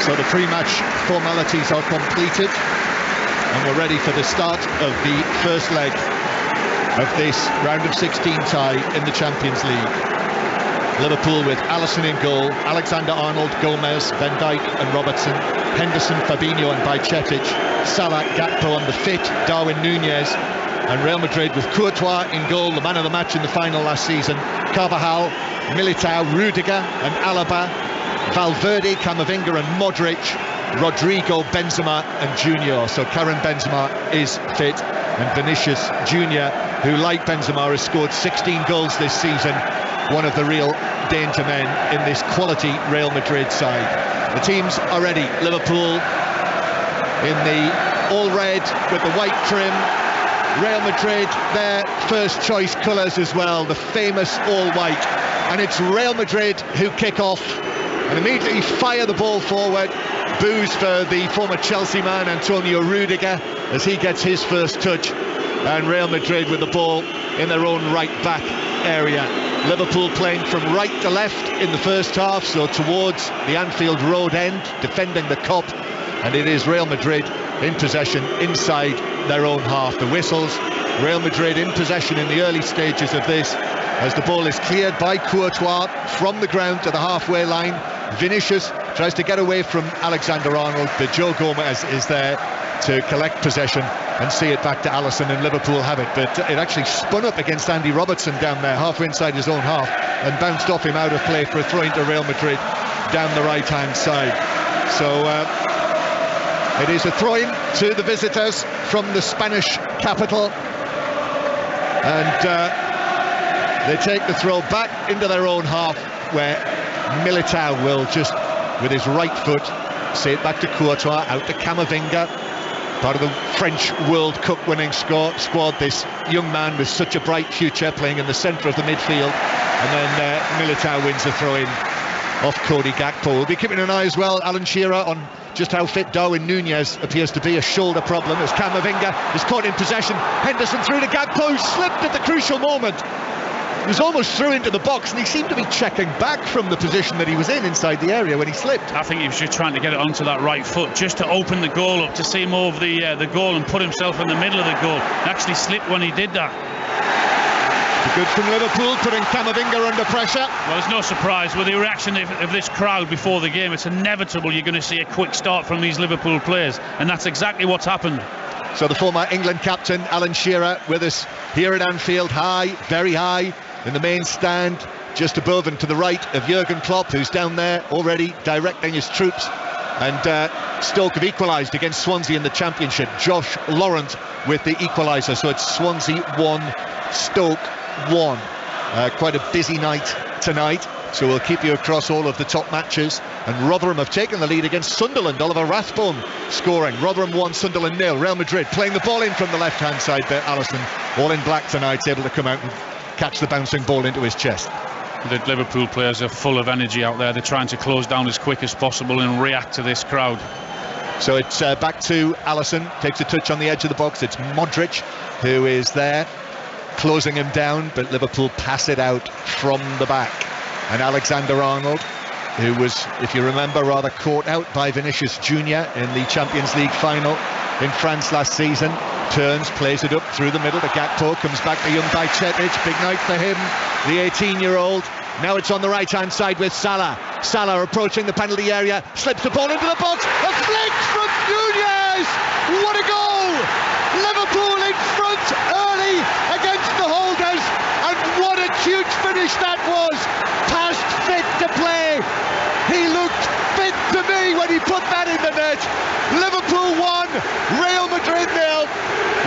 So the pre-match formalities are completed, and we're ready for the start of the first leg of this round of 16 tie in the Champions League. Liverpool with Alisson in goal, Alexander-Arnold, Gomez, Van Dijk and Robertson, Henderson, Fabinho and Bajcetic, Salah, Gakpo on the fit, Darwin Nunez, and Real Madrid with Courtois in goal, the man of the match in the final last season, Carvajal, Militao, Rudiger and Alaba, Valverde, Camavinga and Modric, Rodrigo, Benzema and Junior. So Karim Benzema is fit, and Vinicius Jr, who like Benzema has scored 16 goals this season, one of the real danger men in this quality Real Madrid side. The teams are ready. Liverpool in the all red with the white trim, Real Madrid their first choice colours as well, the famous all white, and it's Real Madrid who kick off and immediately fire the ball forward. Boos for the former Chelsea man Antonio Rudiger as he gets his first touch, and Real Madrid with the ball in their own right back area. Liverpool playing from right to left in the first half, so towards the Anfield Road end, defending the Kop, and it is Real Madrid in possession inside their own half. The whistles, Real Madrid in possession in the early stages of this, as the ball is cleared by Courtois from the ground to the halfway line. Vinicius tries to get away from Alexander-Arnold, but Joe Gomez is there to collect possession and see it back to Alisson, and Liverpool have it. But it actually spun up against Andy Robertson down there, halfway inside his own half, and bounced off him out of play for a throw into Real Madrid down the right-hand side. So it is a throw-in to the visitors from the Spanish capital, and they take the throw back into their own half, where Militao will just, with his right foot, see it back to Courtois, out to Camavinga, part of the French World Cup winning squad, this young man with such a bright future playing in the centre of the midfield, and then Militao wins the throw-in off Cody Gakpo. We'll be keeping an eye as well, Alan Shearer, on just how fit Darwin Nunez appears to be. A shoulder problem as Camavinga is caught in possession. Henderson through to Gakpo, who slipped at the crucial moment. He was almost through into the box, and he seemed to be checking back from the position that he was in inside the area when he slipped. I think he was just trying to get it onto that right foot, just to open the goal up, to see him over the goal and put himself in the middle of the goal. He actually slipped when he did that. Good from Liverpool, putting Camavinga under pressure. Well, it's no surprise with the reaction of this crowd before the game. It's inevitable you're going to see a quick start from these Liverpool players, and that's exactly what's happened. So the former England captain Alan Shearer with us here at Anfield, high, very high, in the main stand, just above and to the right of Jurgen Klopp, who's down there already directing his troops. And Stoke have equalised against Swansea in the Championship. Josh Laurent with the equaliser, so it's Swansea 1, Stoke 1. Quite a busy night tonight, so we'll keep you across all of the top matches. And Rotherham have taken the lead against Sunderland. Oliver Rathbone scoring. Rotherham 1, Sunderland 0. Real Madrid playing the ball in from the left-hand side there. Alisson, all in black tonight, able to come out and catch the bouncing ball into his chest. The Liverpool players are full of energy out there. They're trying to close down as quick as possible and react to this crowd. So it's back to Alisson, takes a touch on the edge of the box. It's Modric who is there, closing him down, but Liverpool pass it out from the back. And Alexander-Arnold, who was, if you remember, rather caught out by Vinicius Jr in the Champions League final in France last season, turns, plays it up through the middle to Gakpo, comes back to young Bajcetic, big night for him, the 18-year-old. Now it's on the right-hand side with Salah. Salah approaching the penalty area, slips the ball into the box, a flick from Nunez! What a goal! Liverpool in front early against the holders, and what a huge finish that was! Past fit to play. He looked fit to me when he put that in the net. Liverpool 1, Real Madrid 0.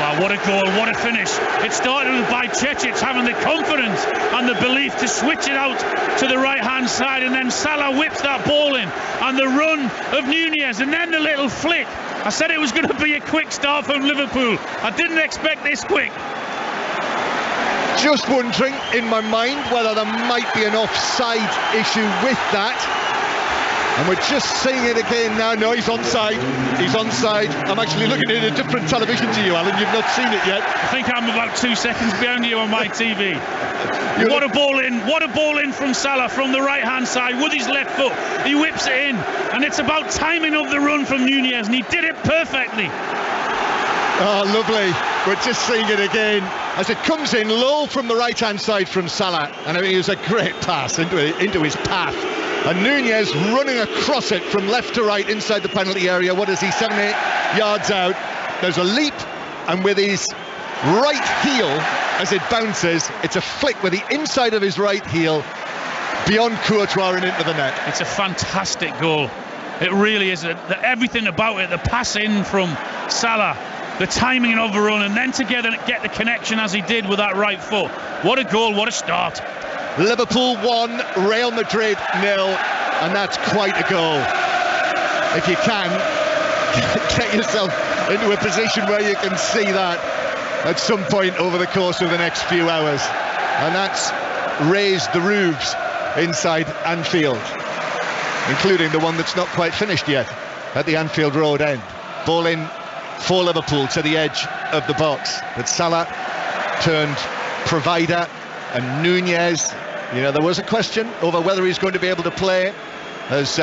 Wow, what a goal, what a finish. It started with Bajcetic having the confidence and the belief to switch it out to the right-hand side, and then Salah whips that ball in, and the run of Nunez, and then the little flick. I said it was going to be a quick start from Liverpool. I didn't expect this quick. Just wondering in my mind whether there might be an offside issue with that. And we're just seeing it again now. No, he's onside. He's onside. I'm actually looking at a different television to you, Alan. You've not seen it yet. I think I'm about 2 seconds behind you on my TV. What a ball in. What a ball in from Salah from the right-hand side with his left foot. He whips it in. And it's about timing of the run from Nunez. And he did it perfectly. Oh, lovely. We're just seeing it again as it comes in low from the right-hand side from Salah. And I mean, it was a great pass into his path. And Nunez running across it from left to right inside the penalty area. What is he, 7-8 yards out? There's a leap, and with his right heel, as it bounces, it's a flick with the inside of his right heel beyond Courtois and into the net. It's a fantastic goal. It really is. Everything about it, the pass in from Salah, the timing of the run, and then to get the connection as he did with that right foot. What a goal, what a start. Liverpool 1, Real Madrid 0, and that's quite a goal. If you can, get yourself into a position where you can see that at some point over the course of the next few hours. And that's raised the roofs inside Anfield, including the one that's not quite finished yet at the Anfield Road end. Ball in for Liverpool to the edge of the box, but Salah turned provider, and Nunez, you know, there was a question over whether he's going to be able to play as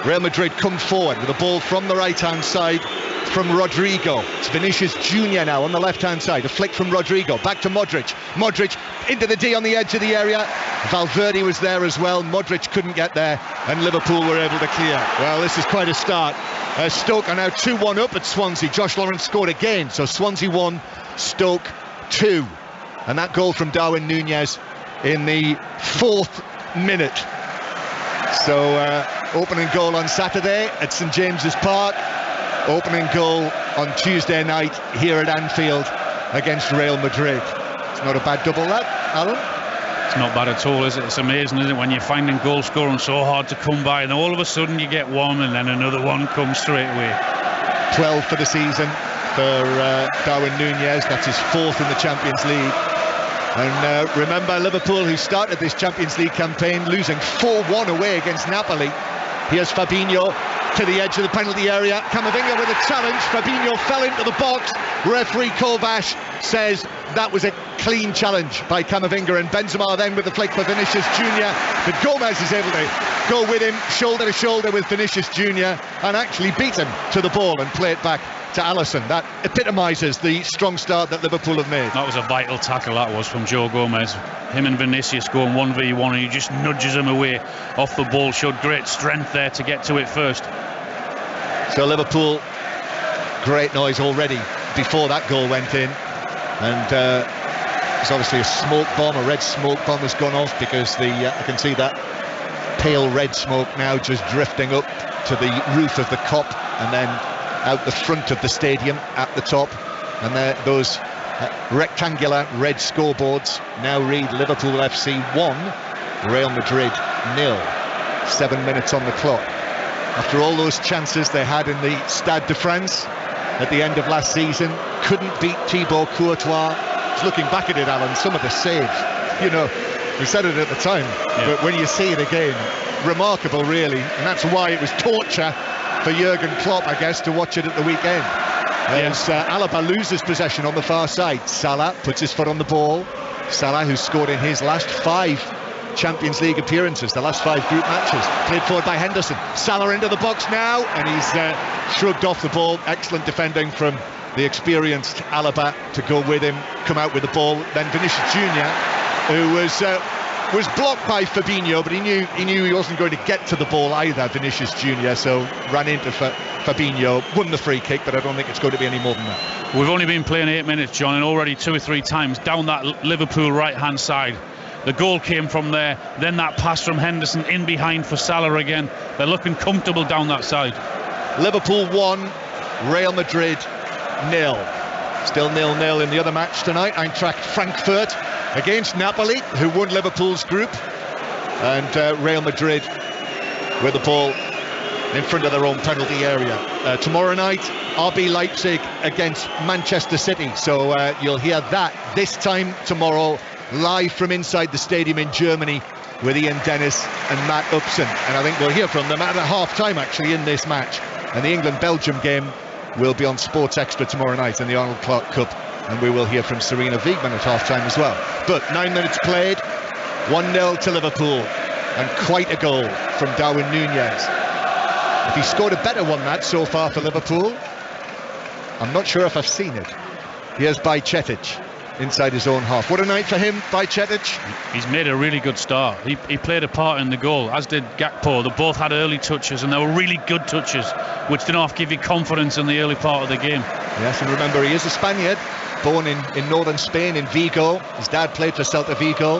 Real Madrid come forward with a ball from the right-hand side from Rodrigo. It's Vinicius Jr now on the left-hand side. A flick from Rodrigo, back to Modric. Modric into the D on the edge of the area. Valverde was there as well. Modric couldn't get there, and Liverpool were able to clear. Well, this is quite a start. Stoke are now 2-1 up at Swansea. Josh Lawrence scored again, so Swansea 1, Stoke 2. And that goal from Darwin Nunez in the 4th minute. So opening goal on Saturday at St James's Park, opening goal on Tuesday night here at Anfield against Real Madrid. It's not a bad double, that, Alan? It's not bad at all, is it? It's amazing, isn't it, when you're finding goal scoring so hard to come by, and all of a sudden you get one and then another one comes straight away. 12 for the season for Darwin Nunez. That's his 4th in the Champions League. And remember, Liverpool, who started this Champions League campaign losing 4-1 away against Napoli. Here's Fabinho to the edge of the penalty area. Camavinga with a challenge. Fabinho fell into the box. Referee Kovac says that was a clean challenge by Camavinga, and Benzema then with the flick for Vinicius Jr. But Gomez is able to go with him shoulder to shoulder with Vinicius Jr. and actually beat him to the ball and play it back to Alisson. That epitomises the strong start that Liverpool have made. That was a vital tackle, that was, from Joe Gomez. Him and Vinicius going 1v1, and he just nudges him away off the ball. Showed great strength there to get to it first. So Liverpool, great noise already before that goal went in, and there's obviously a smoke bomb, a red smoke bomb has gone off, because I can see that pale red smoke now just drifting up to the roof of the Kop and then out the front of the stadium at the top, and those rectangular red scoreboards now read Liverpool FC 1, Real Madrid 0. 7 minutes on the clock. After all those chances they had in the Stade de France at the end of last season, couldn't beat Thibaut Courtois. Just looking back at it, Alan, some of the saves, you know, we said it at the time, but when you see it again, remarkable really, and that's why it was torture for Jurgen Klopp, I guess, to watch it at the weekend. As Alaba loses possession on the far side, Salah puts his foot on the ball. Salah, who scored in his last 5 Champions League appearances, the last 5 group matches, played forward by Henderson. Salah into the box now, and he's shrugged off the ball. Excellent defending from the experienced Alaba to go with him, come out with the ball. Then Vinicius Jr, who was blocked by Fabinho, but he knew he wasn't going to get to the ball either, Vinicius Jr, so ran into Fabinho, won the free kick, but I don't think it's going to be any more than that. We've only been playing 8 minutes, John, and already 2 or 3 times down that Liverpool right-hand side. The goal came from there, then that pass from Henderson in behind for Salah again. They're looking comfortable down that side. Liverpool 1, Real Madrid 0. Still 0-0 in the other match tonight. Eintracht Frankfurt against Napoli, who won Liverpool's group, and Real Madrid with the ball in front of their own penalty area. Tomorrow night, RB Leipzig against Manchester City, so you'll hear that this time tomorrow live from inside the stadium in Germany with Ian Dennis and Matt Upson. And I think we'll hear from them at half-time, actually, in this match. And the England-Belgium game will be on Sports Extra tomorrow night in the Arnold Clark Cup. And we will hear from Serena Wiegman at half-time as well. But 9 minutes played, 1-0 to Liverpool. And quite a goal from Darwin Nunez. If he scored a better one that so far for Liverpool, I'm not sure if I've seen it. Here's Bajcetic inside his own half. What a night for him, Bajcetic. He's made a really good start. He played a part in the goal, as did Gakpo. They both had early touches, and they were really good touches, which did not give you confidence in the early part of the game. Yes, and remember, he is a Spaniard, born in northern Spain, in Vigo. His dad played for Celta Vigo,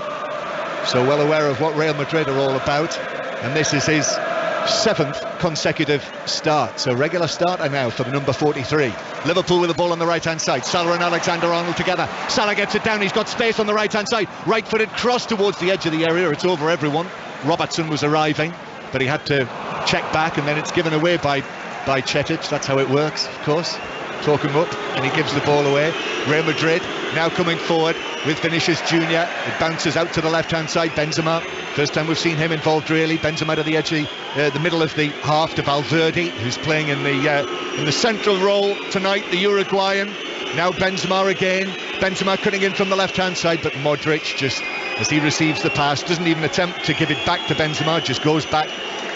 so well aware of what Real Madrid are all about. And this is his 7th consecutive start, so regular starter now for the number 43. Liverpool with the ball on the right hand side. Salah and Alexander-Arnold together. Salah gets it down, he's got space on the right hand side, right-footed cross towards the edge of the area. It's over everyone. Robertson was arriving, but he had to check back, and then it's given away by Bajcetic. That's how it works, of course. Talk him up, and he gives the ball away. Real Madrid now coming forward with Vinicius Jr. It bounces out to the left-hand side. Benzema, first time we've seen him involved really. Benzema to the edge of the middle of the half to Valverde, who's playing in the central role tonight, the Uruguayan. Now Benzema again. Benzema cutting in from the left-hand side, but Modric, just as he receives the pass, doesn't even attempt to give it back to Benzema, just goes back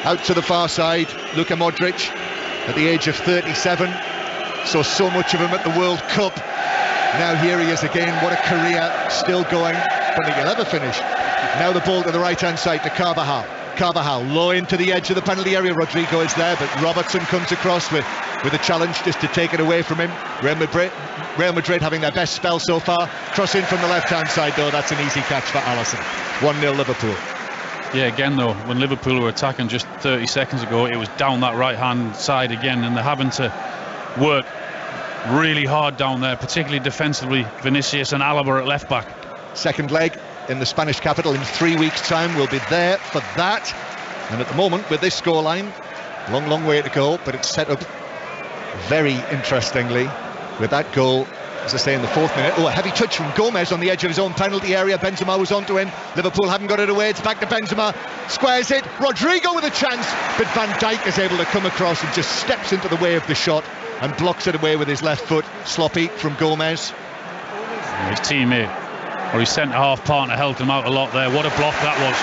out to the far side. Luka Modric, at the age of 37. So much of him at the World Cup. Now here he is again. What a career, still going. Don't think he'll ever finish. Now the ball to the right-hand side to Carvajal. Carvajal low into the edge of the penalty area. Rodrigo is there, but Robertson comes across with a challenge just to take it away from him. Real Madrid having their best spell so far. Cross in from the left-hand side, though. That's an easy catch for Alisson. 1-0 Liverpool. Yeah, again though, when Liverpool were attacking just 30 seconds ago, it was down that right-hand side again, and they're having to work really hard down there, particularly defensively. Vinicius and Alaba at left back. Second leg in the Spanish capital in 3 weeks' time. We'll be there for that. And at the moment, with this scoreline, long way to go, but it's set up very interestingly with that goal, as I say, in the 4th minute. Oh, a heavy touch from Gomez on the edge of his own penalty area. Benzema was onto him. Liverpool haven't got it away. It's back to Benzema. Squares it. Rodrigo with a chance, but Van Dijk is able to come across and just steps into the way of the shot and blocks it away with his left foot. Sloppy from Gomez. His teammate, or his centre-half partner, helped him out a lot there. What a block that was.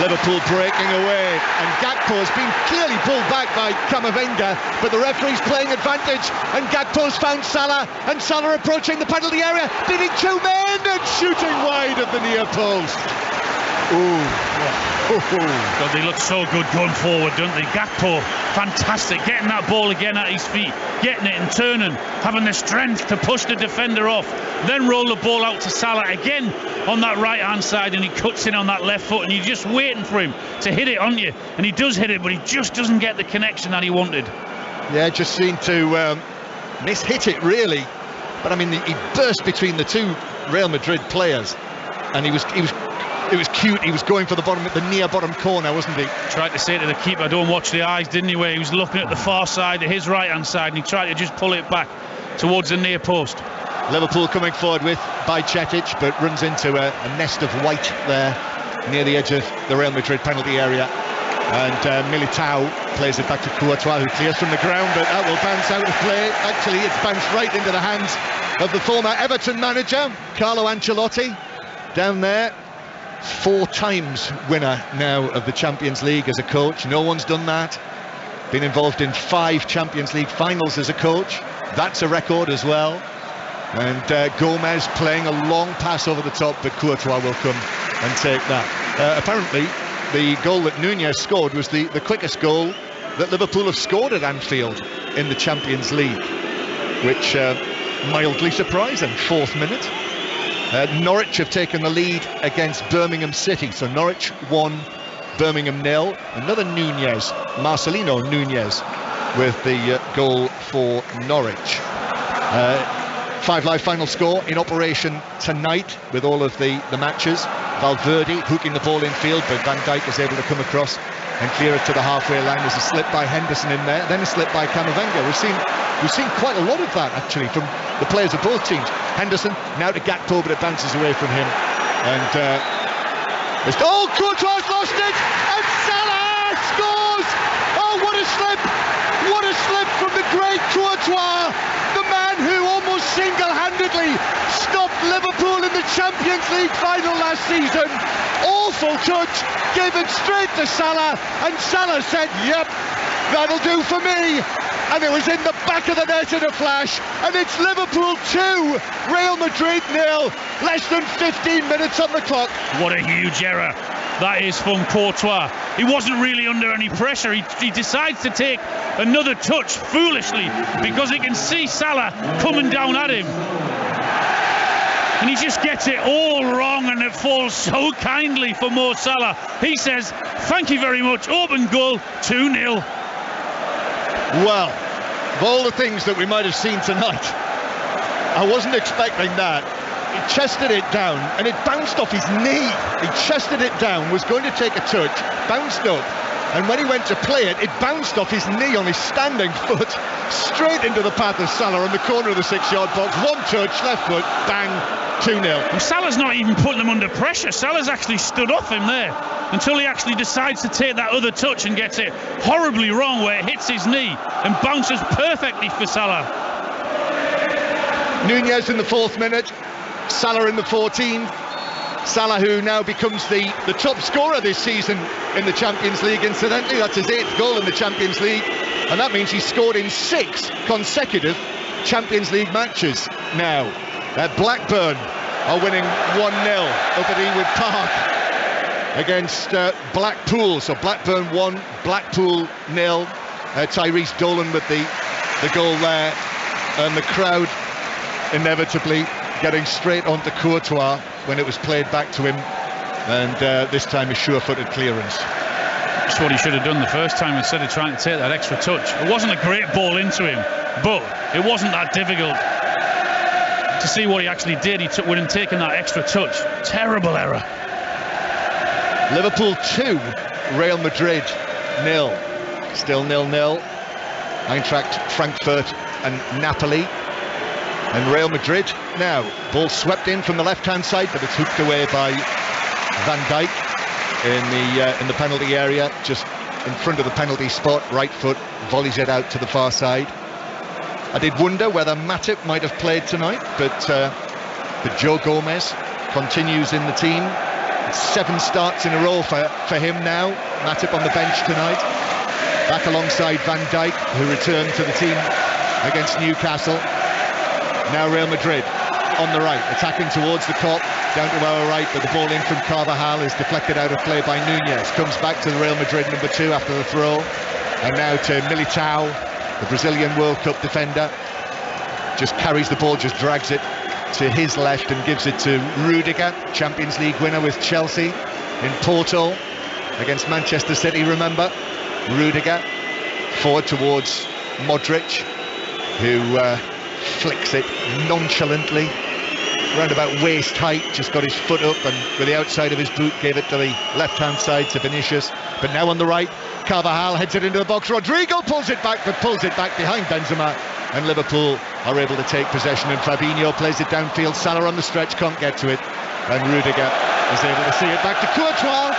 Liverpool breaking away, and Gakpo has been clearly pulled back by Camavinga, but the referee's playing advantage, and Gakpo's found Salah, and Salah approaching the penalty area, beating 2 men and shooting wide of the near post. God, they look so good going forward, don't they? Gakpo, fantastic, getting that ball again at his feet, getting it and turning, having the strength to push the defender off, then roll the ball out to Salah again on that right hand side, and he cuts in on that left foot, and you're just waiting for him to hit it on you, and he does hit it, but he just doesn't get the connection that he wanted. Yeah, just seemed to miss-hit it really, but I mean, he burst between the two Real Madrid players, and it was cute. He was going for the near bottom corner, wasn't he? Tried to say to the keeper, don't watch the eyes, didn't he? Where he was looking at the far side, at his right hand side, and he tried to just pull it back towards the near post. Liverpool coming forward with Bajcetic, but runs into a nest of white there near the edge of the Real Madrid penalty area, and Militao plays it back to Courtois, who clears from the ground, but that will bounce out of play. Actually, it's bounced right into the hands of the former Everton manager, Carlo Ancelotti, down there. 4 times winner now of the Champions League as a coach. No one's done that. Been involved in 5 Champions League finals as a coach. That's a record as well. And Gomez playing a long pass over the top, but Courtois will come and take that. Apparently, the goal that Nunez scored was the quickest goal that Liverpool have scored at Anfield in the Champions League, which mildly surprising. 4th minute. Norwich have taken the lead against Birmingham City, so Norwich 1, Birmingham 0. Another Nunez, Marcelino Nunez, with the goal for Norwich. 5 Live final score in operation tonight with all of the matches. Valverde hooking the ball in field, but Van Dijk is able to come across and clear it to the halfway line. There's a slip by Henderson in there, then a slip by Camavinga. We've seen quite a lot of that, actually, from the players of both teams. Henderson, now to Gakpo, but it bounces away from him. And Courtois lost it, and Salah scores! Oh, what a slip! What a slip from the great Courtois, the man who almost single-handedly stopped Liverpool in the Champions League final last season. Awful touch, gave it straight to Salah, and Salah said, yep, that'll do for me. And it was in the back of the net in a flash, and it's Liverpool 2, Real Madrid 0, less than 15 minutes on the clock. What a huge error that is from Courtois. He wasn't really under any pressure. He decides to take another touch foolishly because he can see Salah coming down at him. And he just gets it all wrong, and it falls so kindly for Mo Salah. He says, thank you very much, open goal, 2-0. Well, of all the things that we might have seen tonight, I wasn't expecting that. He chested it down and it bounced off his knee. He chested it down, was going to take a touch, bounced up, and when he went to play it, it bounced off his knee on his standing foot straight into the path of Salah on the corner of the 6-yard box. One touch, left foot, bang, 2-0. Well, Salah's not even putting them under pressure. Salah's actually stood off him there until he actually decides to take that other touch and gets it horribly wrong, where it hits his knee and bounces perfectly for Salah. Nunez in the 4th minute, Salah in the 14th. Salah, who now becomes the top scorer this season in the Champions League, incidentally. That's his 8th goal in the Champions League, and that means he's scored in 6 consecutive Champions League matches now. Blackburn are winning 1-0 up at Ewood Park against Blackpool. So Blackburn 1, Blackpool 0. Tyrese Dolan with the goal there, and the crowd inevitably getting straight onto Courtois when it was played back to him, and this time a sure-footed clearance. That's what he should have done the first time instead of trying to take that extra touch. It wasn't a great ball into him, but it wasn't that difficult to see what he actually did. He took with him taking that extra touch. Terrible error. Liverpool 2, Real Madrid 0. Still 0-0. Eintracht Frankfurt and Napoli. And Real Madrid now, ball swept in from the left-hand side, but it's hooked away by Van Dijk in the penalty area, just in front of the penalty spot. Right foot volleys it out to the far side. I did wonder whether Matip might have played tonight, but Joe Gomez continues in the team. It's 7 starts in a row for him now. Matip on the bench tonight, back alongside Van Dijk, who returned to the team against Newcastle. Now Real Madrid on the right, attacking towards the Kop, down to our right, but the ball in from Carvajal is deflected out of play by Nunez. Comes back to the Real Madrid number 2 after the throw, and now to Militao, the Brazilian World Cup defender. Just carries the ball, just drags it to his left and gives it to Rudiger, Champions League winner with Chelsea in Porto against Manchester City, remember. Rudiger forward towards Modric, who flicks it nonchalantly round about waist height, just got his foot up and with the outside of his boot gave it to the left hand side to Vinicius. But now on the right, Carvajal heads it into the box. Rodrigo pulls it back, but pulls it back behind Benzema, and Liverpool are able to take possession, and Fabinho plays it downfield. Salah on the stretch can't get to it, and Rudiger is able to see it back to Courtois.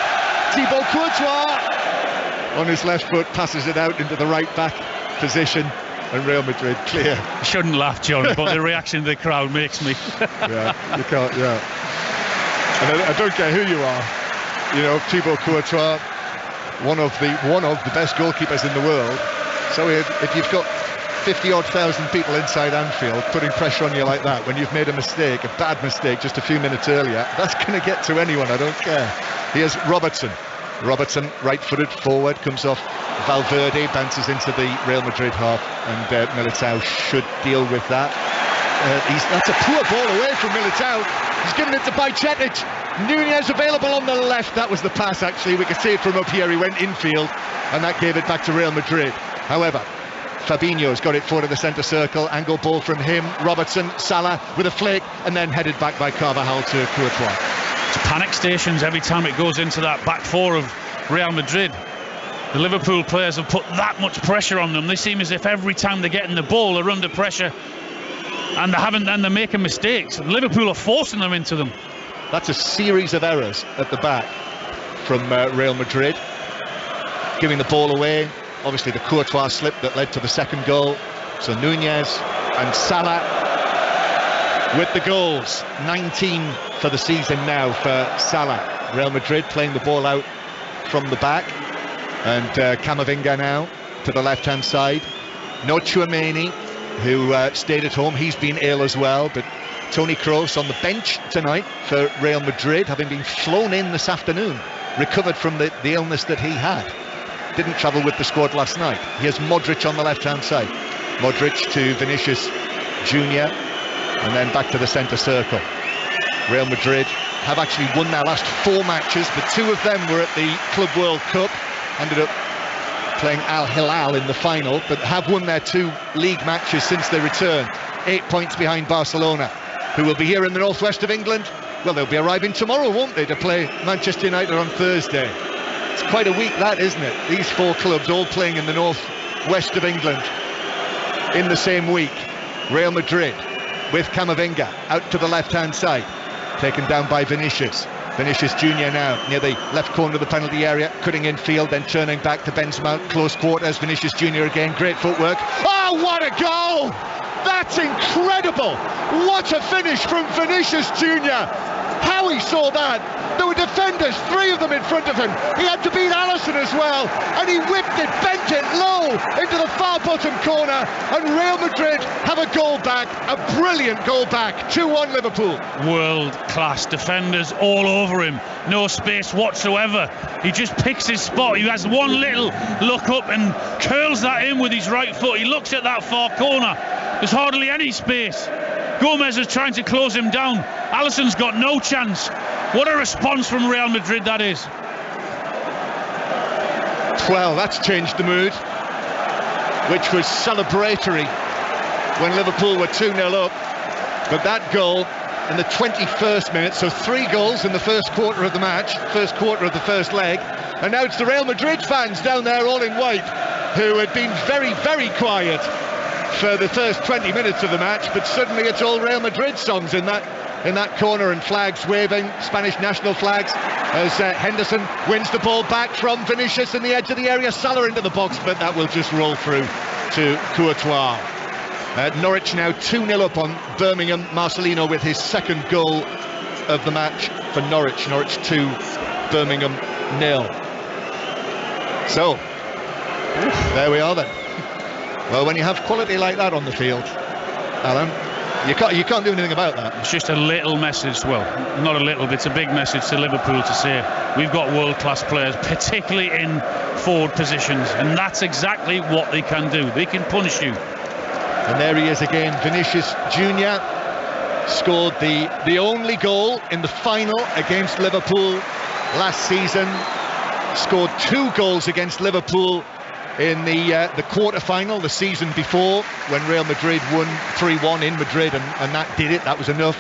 Thibaut Courtois on his left foot passes it out into the right back position, and Real Madrid clear. I shouldn't laugh, John, but the reaction of the crowd makes me. Yeah, you can't, yeah. And I don't care who you are, you know, Thibaut Courtois, one of the best goalkeepers in the world. So if you've got 50,000 people inside Anfield putting pressure on you like that, when you've made a mistake, a bad mistake just a few minutes earlier, that's going to get to anyone, I don't care. Here's Robertson, right-footed forward, comes off Valverde, bounces into the Real Madrid half, and Militao should deal with that. That's a poor ball away from Militao. He's given it to Bajcetic. Nunez available on the left. That was the pass, actually. We could see it from up here. He went infield, and that gave it back to Real Madrid. However, Fabinho's got it forward of the centre circle. Angle ball from him. Robertson, Salah with a flick, and then headed back by Carvajal to Courtois. It's panic stations every time it goes into that back four of Real Madrid. the Liverpool players have put that much pressure on them. They seem as if every time they're getting the ball, they're under pressure, and they're making mistakes. Liverpool are forcing them into them. That's a series of errors at the back from Real Madrid, giving the ball away. Obviously the Courtois slip that led to the second goal. So Nunez and Salah with the goals. 19 for the season now for Salah. Real Madrid playing the ball out from the back, and Camavinga now to the left hand side. No Tchouaméni, who stayed at home. He's been ill as well, but Toni Kroos on the bench tonight for Real Madrid, having been flown in this afternoon, recovered from the illness that he had. Didn't travel with the squad last night. Here's Modric on the left hand side. Modric to Vinicius Jr, and then back to the centre circle. Real Madrid have actually won their last 4 matches, but 2 of them were at the Club World Cup. Ended up playing Al Hilal in the final, but have won their 2 league matches since they returned. 8 points behind Barcelona, who will be here in the northwest of England. Well, they'll be arriving tomorrow, won't they, to play Manchester United on Thursday. It's quite a week, that, isn't it? These 4 clubs all playing in the northwest of England in the same week. Real Madrid with Camavinga out to the left-hand side, taken down by Vinicius Jr now near the left corner of the penalty area, cutting in field, then turning back to Benzema, close quarters. Vinicius Jr again, great footwork. Oh, what a goal! That's incredible! What a finish from Vinicius Jr. How he saw that! There were defenders, 3 of them in front of him. He had to beat Alisson as well, and he whipped it, bent it low into the far bottom corner, and Real Madrid have a goal back, a brilliant goal back. 2-1 Liverpool. World-class defenders all over him, no space whatsoever. He just picks his spot. He has one little look up and curls that in with his right foot. He looks at that far corner. There's hardly any space. Gomez is trying to close him down. Alisson's got no chance. What a response from Real Madrid that is. Well, that's changed the mood, which was celebratory when Liverpool were 2-0 up. But that goal in the 21st minute, so 3 goals in the first quarter of the match, first quarter of the first leg. And now it's the Real Madrid fans down there all in white, who had been very, very quiet for the first 20 minutes of the match, but suddenly it's all Real Madrid songs in that corner, and flags waving, Spanish national flags, as Henderson wins the ball back from Vinicius in the edge of the area. Salah into the box, but that will just roll through to Courtois. Norwich now 2-0 up on Birmingham. Marcelino with his second goal of the match for Norwich. Norwich 2, Birmingham 0. So there we are then. Well, when you have quality like that on the field, Alan, you can't do anything about that. It's just a little message, well, not a little, it's a big message to Liverpool to say we've got world-class players, particularly in forward positions, and that's exactly what they can do. They can punish you. And there he is again. Vinicius Jr scored the only goal in the final against Liverpool last season. Scored 2 goals against Liverpool in the quarter-final the season before, when Real Madrid won 3-1 in Madrid, and that did it. That was enough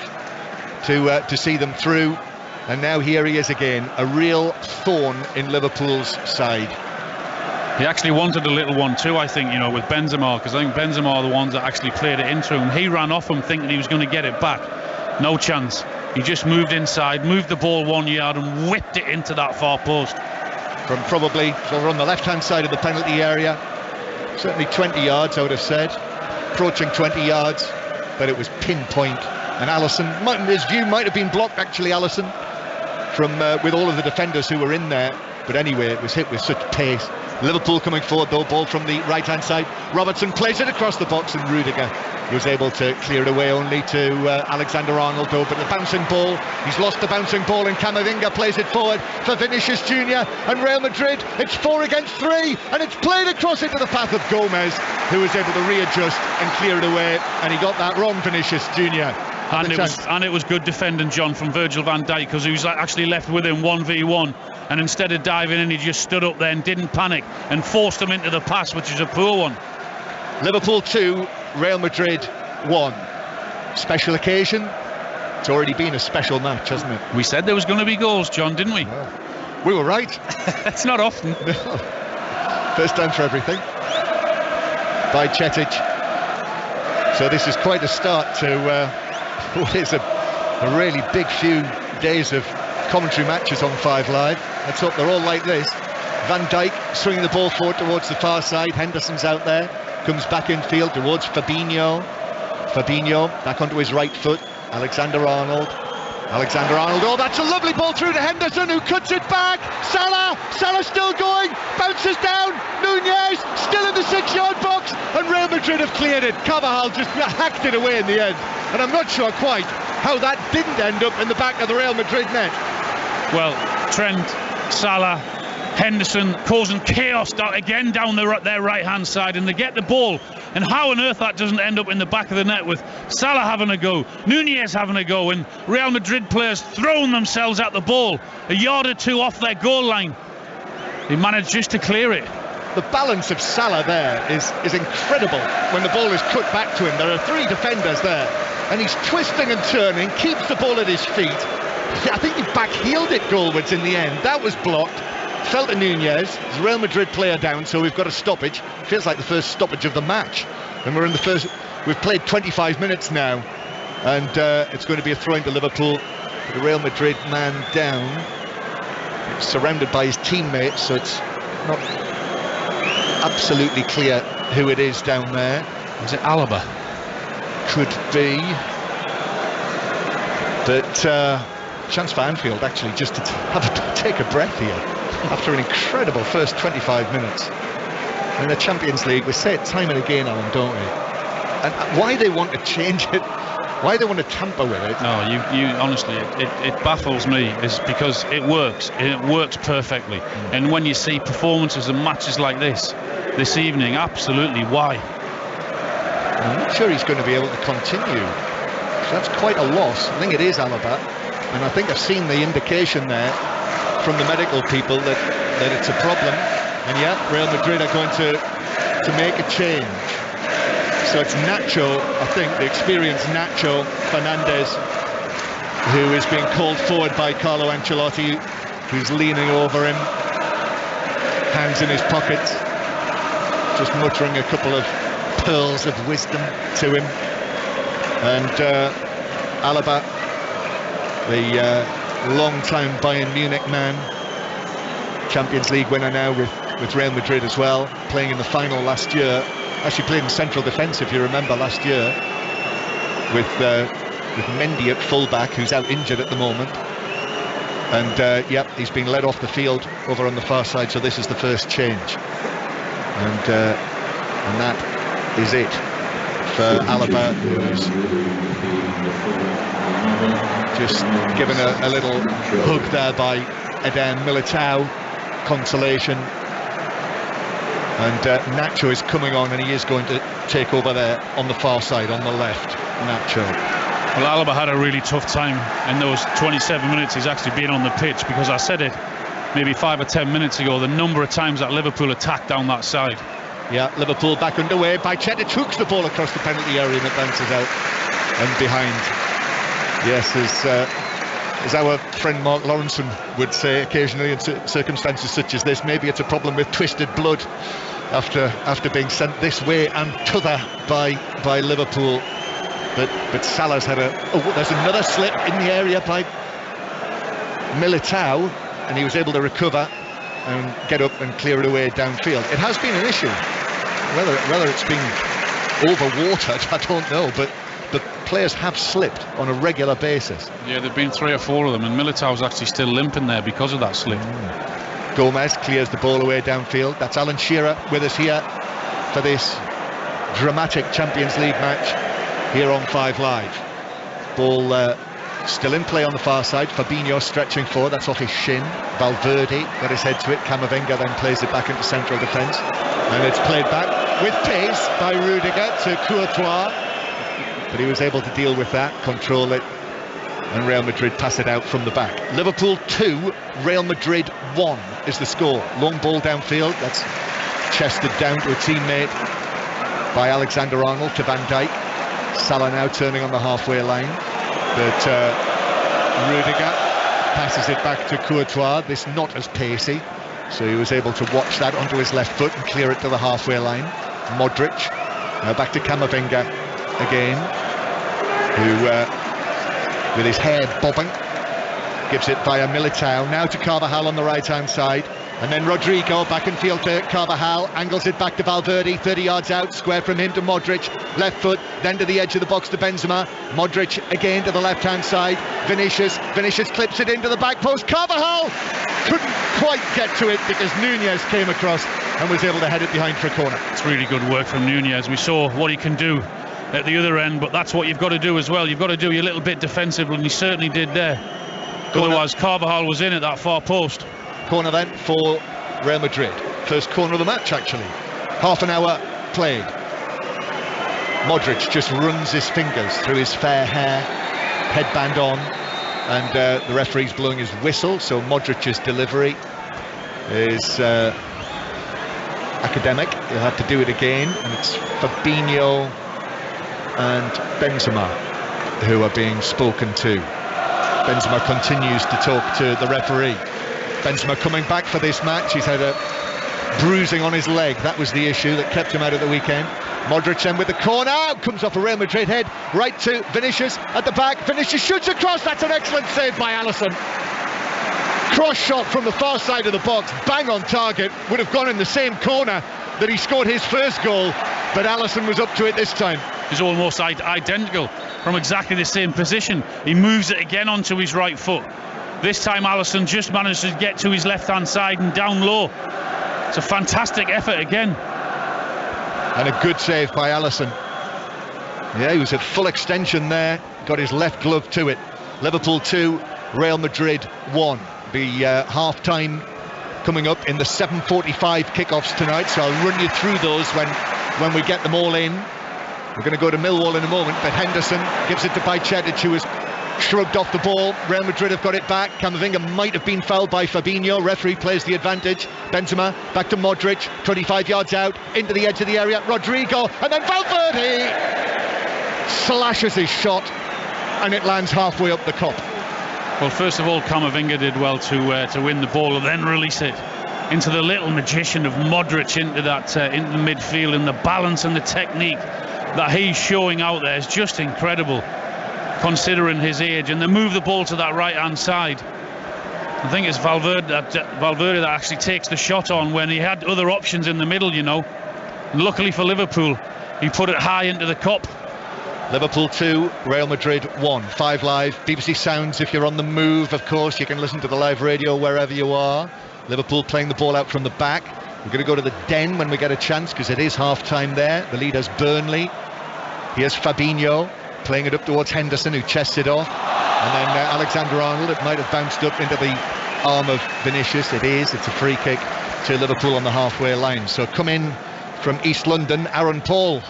to see them through. And now here he is again, a real thorn in Liverpool's side. He actually wanted a little one too, I think, with Benzema, because I think Benzema are the ones that actually played it into him. He ran off him thinking he was going to get it back. No chance. He just moved inside, moved the ball 1 yard and whipped it into that far post. From probably over on the left-hand side of the penalty area. Certainly 20 yards, I would have said. Approaching 20 yards, but it was pinpoint. And Alisson, his view might have been blocked, actually, Alisson, from with all of the defenders who were in there. But anyway, it was hit with such pace. Liverpool coming forward, though, ball from the right-hand side. Robertson plays it across the box, and Rudiger was able to clear it away only to Alexander-Arnold, though. But the bouncing ball, he's lost the bouncing ball, and Camavinga plays it forward for Vinicius Jr. And Real Madrid, it's 4 against 3, and it's played across into the path of Gomez, who was able to readjust and clear it away, and he got that wrong, Vinicius Jr. And it was good defending, John, from Virgil van Dijk, because he was actually left with him 1v1, and instead of diving in, he just stood up there and didn't panic and forced him into the pass, which is a poor one. Liverpool 2, Real Madrid 1. Special occasion. It's already been a special match, hasn't it? We said there was going to be goals, John, didn't we? Well, we were right. It's not often. No. First time for everything by Cetic. So this is quite a start to what is a really big few days of commentary matches on 5 Live. Let's hope they're all like this. Van Dijk swinging the ball forward towards the far side. Henderson's out there, comes back in field towards Fabinho. Fabinho back onto his right foot. Alexander-Arnold, oh, that's a lovely ball through to Henderson, who cuts it back. Salah still going, bounces down. Nunez still in the 6-yard box, and Real Madrid have cleared it. Carvajal just hacked it away in the end, and I'm not sure quite how that didn't end up in the back of the Real Madrid net. Well, Trent, Salah, Henderson causing chaos again down their right-hand side, and they get the ball. And how on earth that doesn't end up in the back of the net with Salah having a go, Nunez having a go, and Real Madrid players throwing themselves at the ball a yard or two off their goal line. He managed just to clear it. The balance of Salah there is incredible when the ball is cut back to him. There are 3 defenders there, and he's twisting and turning, keeps the ball at his feet. I think he back-heeled it goalwards in the end. That was blocked. Fell to Nunez. There's a Real Madrid player down, so we've got a stoppage. Feels like the first stoppage of the match, and we're in the first. We've played 25 minutes now, and it's going to be a throw into Liverpool. The Real Madrid man down, surrounded by his teammates, so it's not absolutely clear who it is down there. Is it Alaba? Could be, but chance for Anfield actually just to take a breath here after an incredible first 25 minutes. In the Champions League, we say it time and again, Alan, don't we? And why they want to change it, why they want to tamper with it. No, you honestly, it baffles me, is because it works perfectly. And when you see performances and matches like this evening, absolutely, why? I'm not sure he's going to be able to continue. So that's quite a loss. I think it is Alaba, and I think I've seen the indication there from the medical people that it's a problem. And yeah, Real Madrid are going to make a change. So it's Nacho, I think, the experienced Nacho Fernandez, who is being called forward by Carlo Ancelotti, who's leaning over him, hands in his pockets, just muttering a couple of pearls of wisdom to him. And Alaba, the long-time Bayern Munich man, Champions League winner now with Real Madrid as well, playing in the final last year. Actually played in central defence, if you remember, last year with Mendy at fullback, who's out injured at the moment. And yep, he's been led off the field over on the far side, so this is the first change. And that is it for Alaba, who's just given a little hug there by Eden Militao, consolation. And Nacho is coming on, and he is going to take over there on the far side, on the left. Nacho. Well, Alaba had a really tough time in those 27 minutes he's actually been on the pitch, because I said it maybe 5 or 10 minutes ago, the number of times that Liverpool attacked down that side. Yeah, Liverpool back underway by Cetic, hooks the ball across the penalty area and it bounces out and behind. Yes, as our friend Mark Lawrenson would say occasionally in circumstances such as this, maybe it's a problem with twisted blood after being sent this way and t'other by Liverpool. But Salah's had there's another slip in the area by Militao, and he was able to recover and get up and clear it away downfield. It has been an issue. Whether it's been overwatered, I don't know, but the players have slipped on a regular basis. Yeah, there've been 3 or 4 of them, and Militao's actually still limping there because of that slip. Gomez clears the ball away downfield. That's Alan Shearer with us here for this dramatic Champions League match here on 5 Live. Ball still in play on the far side. Fabinho stretching forward, that's off his shin. Valverde got his head to it. Camavinga then plays it back into central defence, and it's played back with pace by Rudiger to Courtois, but he was able to deal with that, control it, and Real Madrid pass it out from the back. Liverpool 2, Real Madrid 1 is the score. Long ball downfield, that's chested down to a teammate by Alexander-Arnold to Van Dijk. Salah now turning on the halfway line, but Rudiger passes it back to Courtois. This not as pacey, so he was able to watch that onto his left foot and clear it to the halfway line. Modric, now back to Camavinga again, who with his hair bobbing gives it via Militao, now to Carvajal on the right hand side, and then Rodrigo back in field to Carvajal, angles it back to Valverde, 30 yards out, square from him to Modric, left foot, then to the edge of the box to Benzema, Modric again to the left hand side, Vinicius clips it into the back post, Carvajal couldn't quite get to it because Nunez came across and was able to head it behind for a corner. It's really good work from Nunez. We saw what he can do at the other end, but that's what you've got to do as well. You've got to do your little bit defensive, and he certainly did there. Corner. Otherwise Carvajal was in at that far post. Corner then for Real Madrid. First corner of the match, actually. Half an hour played. Modric just runs his fingers through his fair hair, headband on, and the referee's blowing his whistle, so Modric's delivery is academic. He'll have to do it again, and it's Fabinho and Benzema who are being spoken to. Benzema continues to talk to the referee. Benzema coming back for this match. He's had a bruising on his leg. That was the issue that kept him out at the weekend. Modric then with the corner, comes off a Real Madrid head, right to Vinicius at the back. Vinicius shoots across. That's an excellent save by Alisson. Cross shot from the far side of the box, bang on target. Would have gone in the same corner that he scored his first goal, but Alisson was up to it this time. It's almost identical from exactly the same position. He moves it again onto his right foot. This time Alisson just managed to get to his left-hand side and down low. It's a fantastic effort again. And a good save by Alisson. Yeah, he was at full extension there, got his left glove to it. Liverpool 2, Real Madrid 1. The half-time coming up in the 7:45 kickoffs tonight, so I'll run you through those when we get them all in. We're going to go to Millwall in a moment, but Henderson gives it to Bajcetic, who has shrugged off the ball. Real Madrid have got it back. Camavinga might have been fouled by Fabinho. Referee plays the advantage. Benzema back to Modric, 25 yards out, into the edge of the area. Rodrigo, and then Valverde slashes his shot, and it lands halfway up the cup. Well, first of all, Camavinga did well to win the ball and then release it into the little magician of Modric into the midfield, and the balance and the technique that he's showing out there is just incredible, considering his age. And they move the ball to that right-hand side. I think it's Valverde that actually takes the shot on when he had other options in the middle, you know. And luckily for Liverpool, he put it high into the cup. Liverpool 2, Real Madrid 1. 5 Live, BBC Sounds. If you're on the move, of course, you can listen to the live radio wherever you are. Liverpool playing the ball out from the back. We're going to go to the Den when we get a chance, because it is half-time there. The leader's Burnley. Here's Fabinho playing it up towards Henderson, who chests it off. And then Alexander-Arnold, it might have bounced up into the arm of Vinicius. It's a free kick to Liverpool on the halfway line. So come in from East London, Aaron Paul.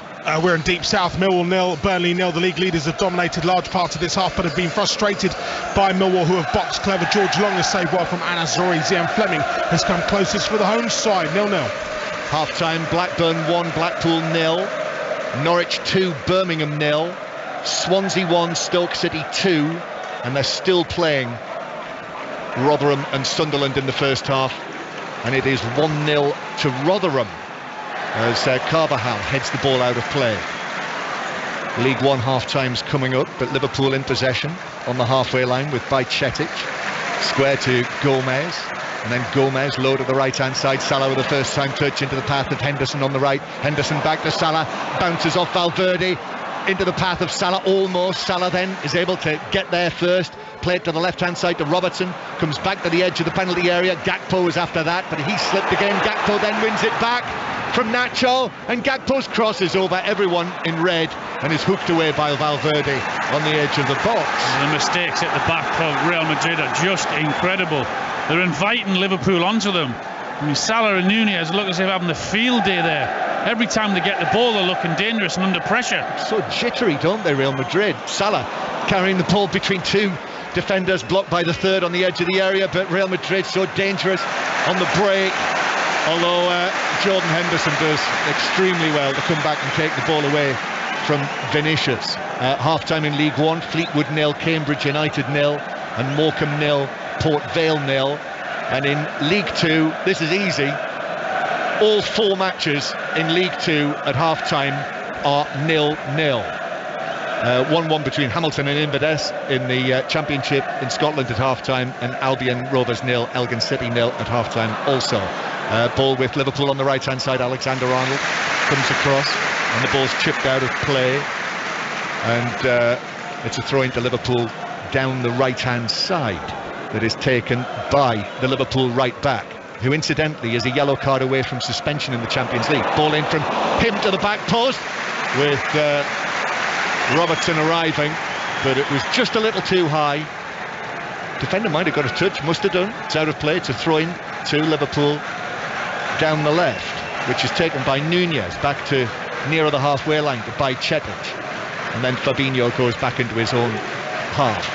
We're in deep south. Millwall 0, Burnley 0. The league leaders have dominated large parts of this half, but have been frustrated by Millwall, who have boxed clever. George Long has saved well from Anazouri. Zian Fleming has come closest for the home side. 0-0. Half-time, Blackburn 1, Blackpool 0. Norwich 2, Birmingham 0. Swansea 1, Stoke City 2. And they're still playing Rotherham and Sunderland in the first half. And it is 1-0 to Rotherham, as Carvajal heads the ball out of play. League One half-time's coming up, but Liverpool in possession on the halfway line with Bajcetic. Square to Gomez, and then Gomez low to the right-hand side. Salah with a first-time touch into the path of Henderson on the right. Henderson back to Salah, bounces off Valverde into the path of Salah almost. Salah then is able to get there first. Play it to the left-hand side to Robertson. Comes back to the edge of the penalty area. Gakpo was after that, but he slipped again. Gakpo then wins it back from Nacho, and Gakpo's cross is over everyone in red and is hooked away by Valverde on the edge of the box. The mistakes at the back of Real Madrid are just incredible. They're inviting Liverpool onto them. I mean, Salah and Nunez look as if they're having the field day there. Every time they get the ball, they're looking dangerous and under pressure. So jittery, don't they, Real Madrid? Salah carrying the ball between two defenders, blocked by the third on the edge of the area, but Real Madrid so dangerous on the break. Although Jordan Henderson does extremely well to come back and take the ball away from Vinicius. Half-time in League One, Fleetwood 0, Cambridge United 0, and Morecambe 0, Port Vale 0. And in League Two, this is easy. All 4 matches in League Two at half-time are 0-0. 1-1 between Hamilton and Inverness in the Championship in Scotland at half-time, and Albion Rovers 0, Elgin City 0 at half-time also. Ball with Liverpool on the right-hand side. Alexander-Arnold comes across, and the ball's chipped out of play. And it's a throw into Liverpool down the right-hand side that is taken by the Liverpool right-back, who incidentally is a yellow card away from suspension in the Champions League. Ball in from him to the back post with Robertson arriving, but it was just a little too high. Defender might have got a touch, must have done. It's out of play. It's a throw-in to Liverpool down the left, which is taken by Nunez back to nearer the halfway line by Chetic. And then Fabinho goes back into his own half.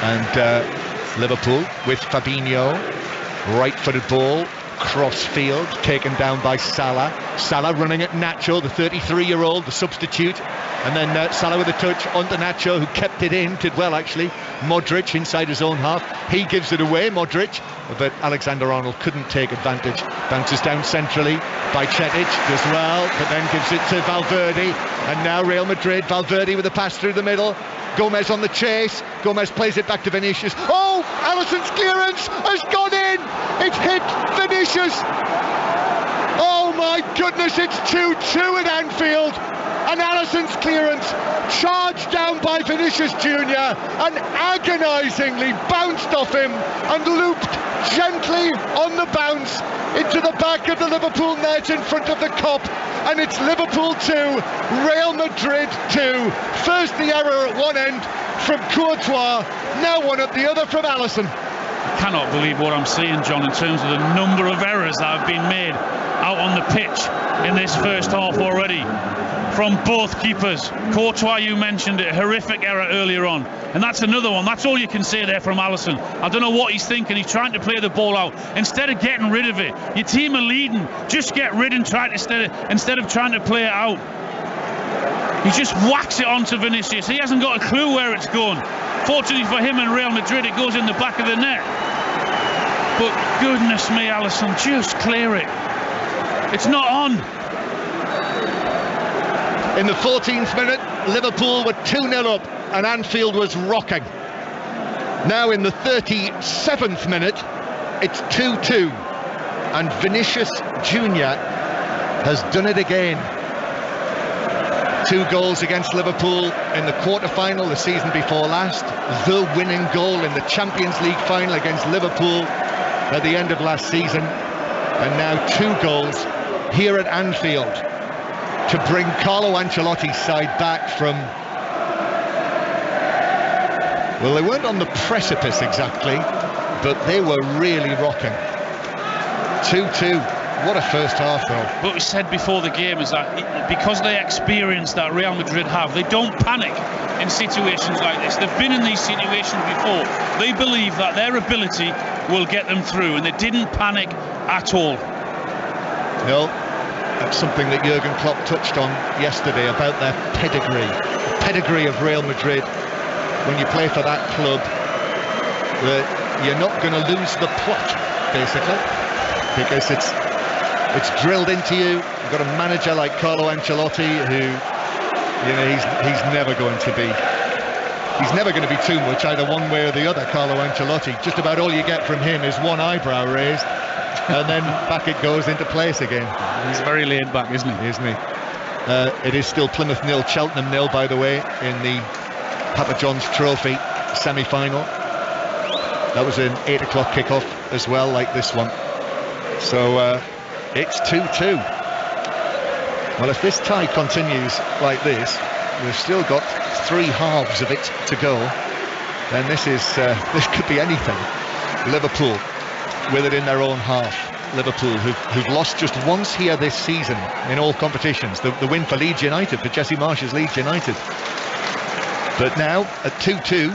And Liverpool with Fabinho, right-footed ball, cross-field, taken down by Salah. Salah running at Nacho, the 33-year-old, the substitute. And then Salah with a touch onto Nacho, who kept it in, did well actually. Modric inside his own half. He gives it away, Modric, but Alexander-Arnold couldn't take advantage. Bounces down centrally by Chetic, does well, but then gives it to Valverde. And now Real Madrid, Valverde with a pass through the middle. Gomez on the chase. Gomez plays it back to Vinicius. Oh, Alisson's clearance has gone in. It's hit Vinicius. Oh my goodness, it's 2-2 at Anfield. And Alisson's clearance charged down by Vinicius Jr. and agonisingly bounced off him and looped gently on the bounce into the back of the Liverpool net in front of the Kop. And it's Liverpool 2, Real Madrid 2. First the error at one end from Courtois, now one at the other from Alisson. I cannot believe what I'm seeing, John, in terms of the number of errors that have been made out on the pitch in this first half already from both keepers. Courtois, you mentioned it, horrific error earlier on, and that's another one. That's all you can say there from Alisson. I don't know what he's thinking. He's trying to play the ball out instead of getting rid of it. Your team are leading, just get rid and try to instead of trying to play it out. He just whacks it onto Vinicius. He hasn't got a clue where it's going. Fortunately for him and Real Madrid, it goes in the back of the net. But goodness me, Alisson, just clear it. It's not on. In the 14th minute, Liverpool were 2-0 up and Anfield was rocking. Now in the 37th minute, it's 2-2 and Vinicius Jr has done it again. 2 goals against Liverpool in the quarter-final the season before last, the winning goal in the Champions League final against Liverpool at the end of last season, and now 2 goals here at Anfield to bring Carlo Ancelotti's side back from, well, they weren't on the precipice exactly, but they were really rocking. 2-2. What a first half, though. What we said before the game is that because of the experience that Real Madrid have, they don't panic in situations like this. They've been in these situations before. They believe that their ability will get them through, and they didn't panic at all. No, that's something that Jurgen Klopp touched on yesterday about their pedigree. The pedigree of Real Madrid. When you play for that club, you're not going to lose the plot, basically, because it's drilled into you. You've got a manager like Carlo Ancelotti who, you know, he's never going to be too much either one way or the other. Carlo Ancelotti, just about all you get from him is one eyebrow raised and then back it goes into place again. He's very laid back, isn't he? It is still Plymouth 0, Cheltenham 0, by the way, in the Papa John's Trophy semi-final. That was an 8 o'clock kickoff as well, like this one. So it's 2-2. Well, if this tie continues like this, we've still got 3 halves of it to go. Then this could be anything. Liverpool with it in their own half. Liverpool, who've lost just once here this season in all competitions. The win for Leeds United, for Jesse Marsh's Leeds United. But now at 2-2,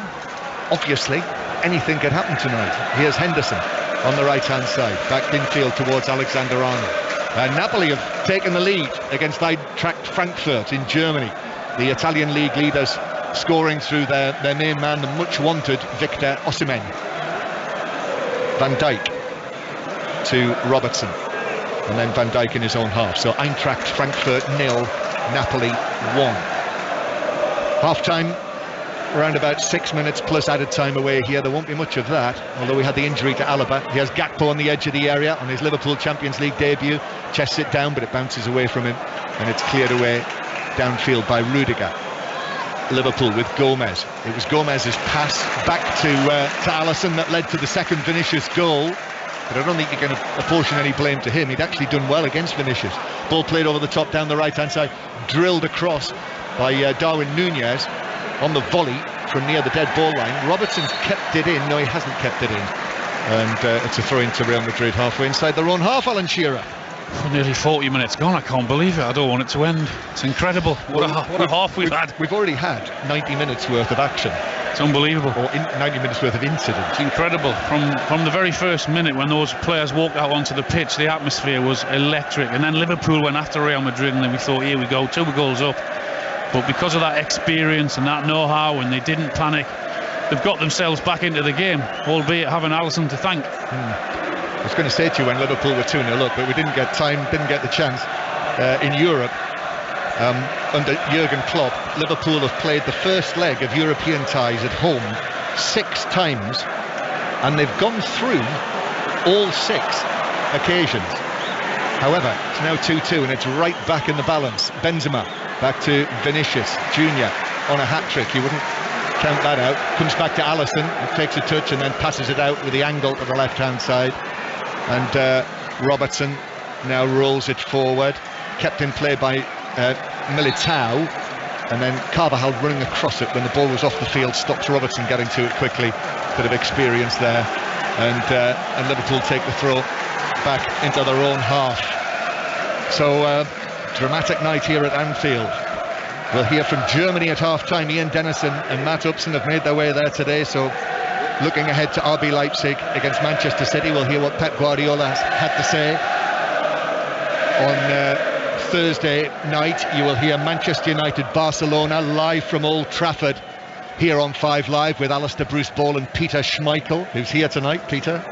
obviously anything could happen tonight. Here's Henderson on the right-hand side, back infield towards Alexander-Arnold. Napoli have taken the lead against Eintracht Frankfurt in Germany. The Italian league leaders scoring through their main man, the much-wanted Victor Osimhen. Van Dijk to Robertson, and then Van Dijk in his own half. So Eintracht Frankfurt 0, Napoli 1. Half-time, around about 6 minutes plus added time away here. There won't be much of that, although we had the injury to Alaba. He has Gakpo on the edge of the area on his Liverpool Champions League debut. Chests it down, but it bounces away from him, and it's cleared away downfield by Rudiger. Liverpool with Gomez. It was Gomez's pass back to Alisson that led to the second Vinicius goal, but I don't think you can apportion any blame to him. He'd actually done well against Vinicius. Ball played over the top down the right hand side, drilled across by Darwin Nunez on the volley from near the dead ball line. Robertson's kept it in. No, he hasn't kept it in, and it's a throw into Real Madrid halfway inside their own half. Alan Shearer. For nearly 40 minutes gone. I can't believe it. I don't want it to end. It's incredible. What a half we've had. We've already had 90 minutes worth of action. It's unbelievable. Or 90 minutes worth of incident. It's incredible. From the very first minute when those players walked out onto the pitch, the atmosphere was electric. And then Liverpool went after Real Madrid, and then we thought, here we go, 2 goals up. But because of that experience and that know-how, and they didn't panic, they've got themselves back into the game, albeit having Alisson to thank. I was going to say to you when Liverpool were 2-0 up, but we didn't get time, didn't get the chance. In Europe, under Jurgen Klopp, Liverpool have played the first leg of European ties at home 6 times, and they've gone through all 6 occasions. However, it's now 2-2, and it's right back in the balance. Benzema back to Vinicius Jr on a hat-trick. You wouldn't count that out. Comes back to Alisson, and takes a touch and then passes it out with the angle to the left-hand side. And Robertson now rolls it forward, kept in play by Militao, and then Carvajal running across it when the ball was off the field, stops Robertson getting to it quickly. Bit of experience there, and Liverpool take the throw back into their own half. So dramatic night here at Anfield. We'll hear from Germany at half-time. Ian Dennison and Matt Upson have made their way there today, so looking ahead to RB Leipzig against Manchester City. We'll hear what Pep Guardiola had to say. On Thursday night, you will hear Manchester United Barcelona live from Old Trafford here on 5 Live with Alistair Bruce Ball and Peter Schmeichel, who's here tonight, Peter.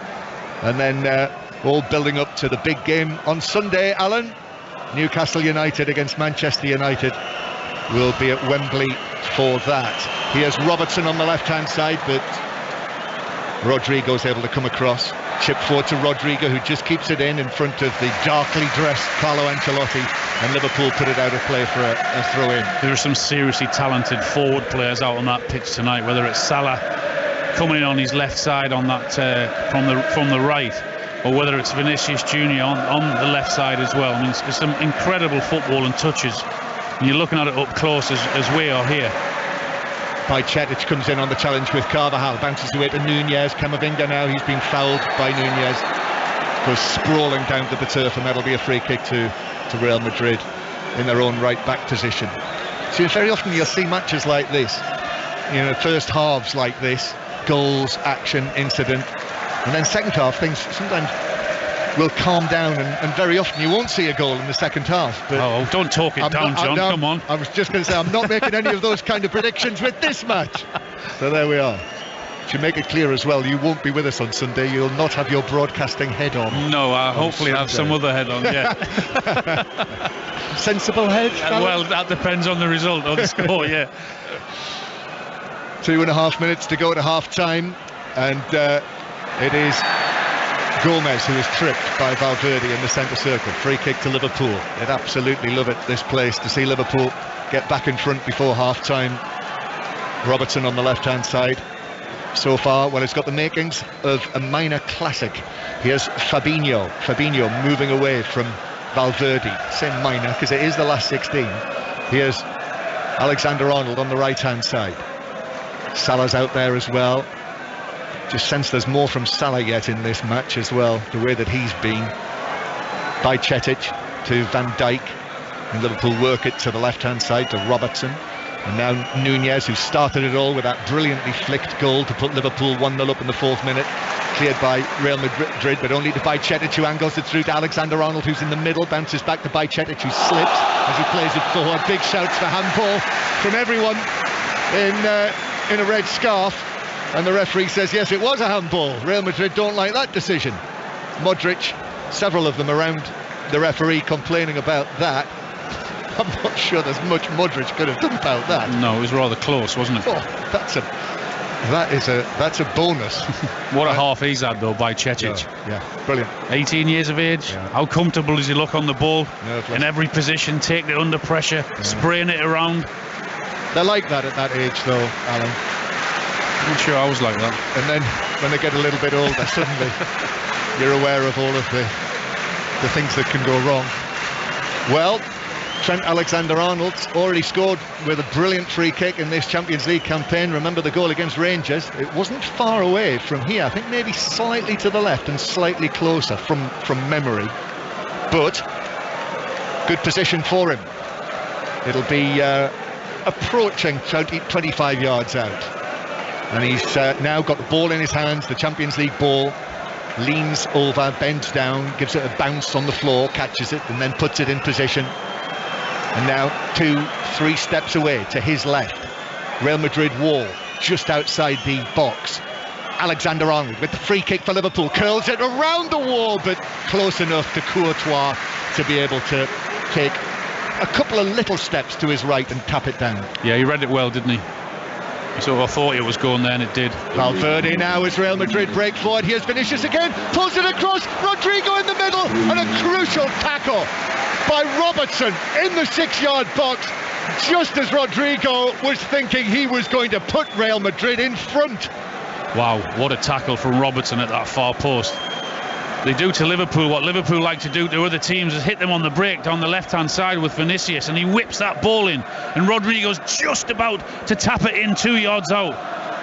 And then all building up to the big game on Sunday, Alan. Newcastle United against Manchester United will be at Wembley for that. Here's Robertson on the left-hand side, but Rodrigo's able to come across. Chip forward to Rodrigo, who just keeps it in front of the darkly dressed Carlo Ancelotti, and Liverpool put it out of play for a throw-in. There are some seriously talented forward players out on that pitch tonight, whether it's Salah coming in on his left side on that from the right, or whether it's Vinicius Jr on the left side as well. I mean, it's some incredible football and touches, and you're looking at it up close as we are here. Bajcetic comes in on the challenge with Carvajal, bounces away to Nunez. Camavinga now, he's been fouled by Nunez, goes sprawling down to the turf, and that'll be a free kick to Real Madrid in their own right back position. So very often you'll see matches like this, you know, first halves like this, goals, action, incident, and then second half things sometimes will calm down, and very often you won't see a goal in the second half. But don't talk it down, John. Come on. I was just going to say, I'm not making any of those kind of predictions with this match. So there we are. Should make it clear as well, you won't be with us on Sunday. You'll not have your broadcasting head on. No, I hopefully have some other head on, yeah. Sensible head? Well, that depends on the result, on the score, yeah. 2.5 minutes to go to half-time, and it is Gomez who is tripped by Valverde in the centre circle. Free kick to Liverpool. They'd absolutely love it, this place, to see Liverpool get back in front before half-time. Robertson on the left-hand side. So far, well, it's got the makings of a minor classic. Here's Fabinho moving away from Valverde. Say minor because it is the last 16. Here's Alexander-Arnold on the right-hand side. Salah's out there as well. Just sense there's more from Salah yet in this match as well, the way that he's been. Bajcetic to Van Dijk, and Liverpool work it to the left-hand side to Robertson. And now Nunez, who started it all with that brilliantly flicked goal to put Liverpool 1-0 up in the 4th minute. Cleared by Real Madrid, but only to Bajcetic, who angles it through to Alexander-Arnold, who's in the middle, bounces back to Bajcetic, who slips as he plays it forward. Big shouts for handball from everyone in a red scarf. And the referee says, yes, it was a handball. Real Madrid don't like that decision. Modric, several of them around the referee complaining about that. I'm not sure there's much Modric could have done about that. No, it was rather close, wasn't it? Oh, that's a bonus. What a half he's had though by Cetic. Yeah, brilliant. 18 years of age. Yeah. How comfortable does he look on the ball? Nerveless. In every position, taking it under pressure, spraying it around. They're like that at that age though, Alan. I'm sure I was like that. And then when they get a little bit older, suddenly you're aware of all of the things that can go wrong. Well, Trent Alexander-Arnold's already scored with a brilliant free kick in this Champions League campaign. Remember the goal against Rangers? It wasn't far away from here. I think maybe slightly to the left and slightly closer from memory. But good position for him. It'll be approaching 25 yards out. And he's now got the ball in his hands, the Champions League ball. Leans over, bends down, gives it a bounce on the floor, catches it and then puts it in position. And now 2-3 steps away to his left, Real Madrid wall just outside the box. Alexander-Arnold with the free kick for Liverpool, curls it around the wall but close enough to Courtois to be able to take a couple of little steps to his right and tap it down. Yeah, he read it well, didn't he? He sort of thought it was going there and it did. Valverde now as Real Madrid break forward. Here's Vinicius again, pulls it across, Rodrigo in the middle, and a crucial tackle by Robertson in the 6-yard box, just as Rodrigo was thinking he was going to put Real Madrid in front. Wow, what a tackle from Robertson at that far post. They do to Liverpool what Liverpool like to do to other teams, is hit them on the break down the left-hand side with Vinicius, and he whips that ball in, and Rodrigo's just about to tap it in 2 yards out.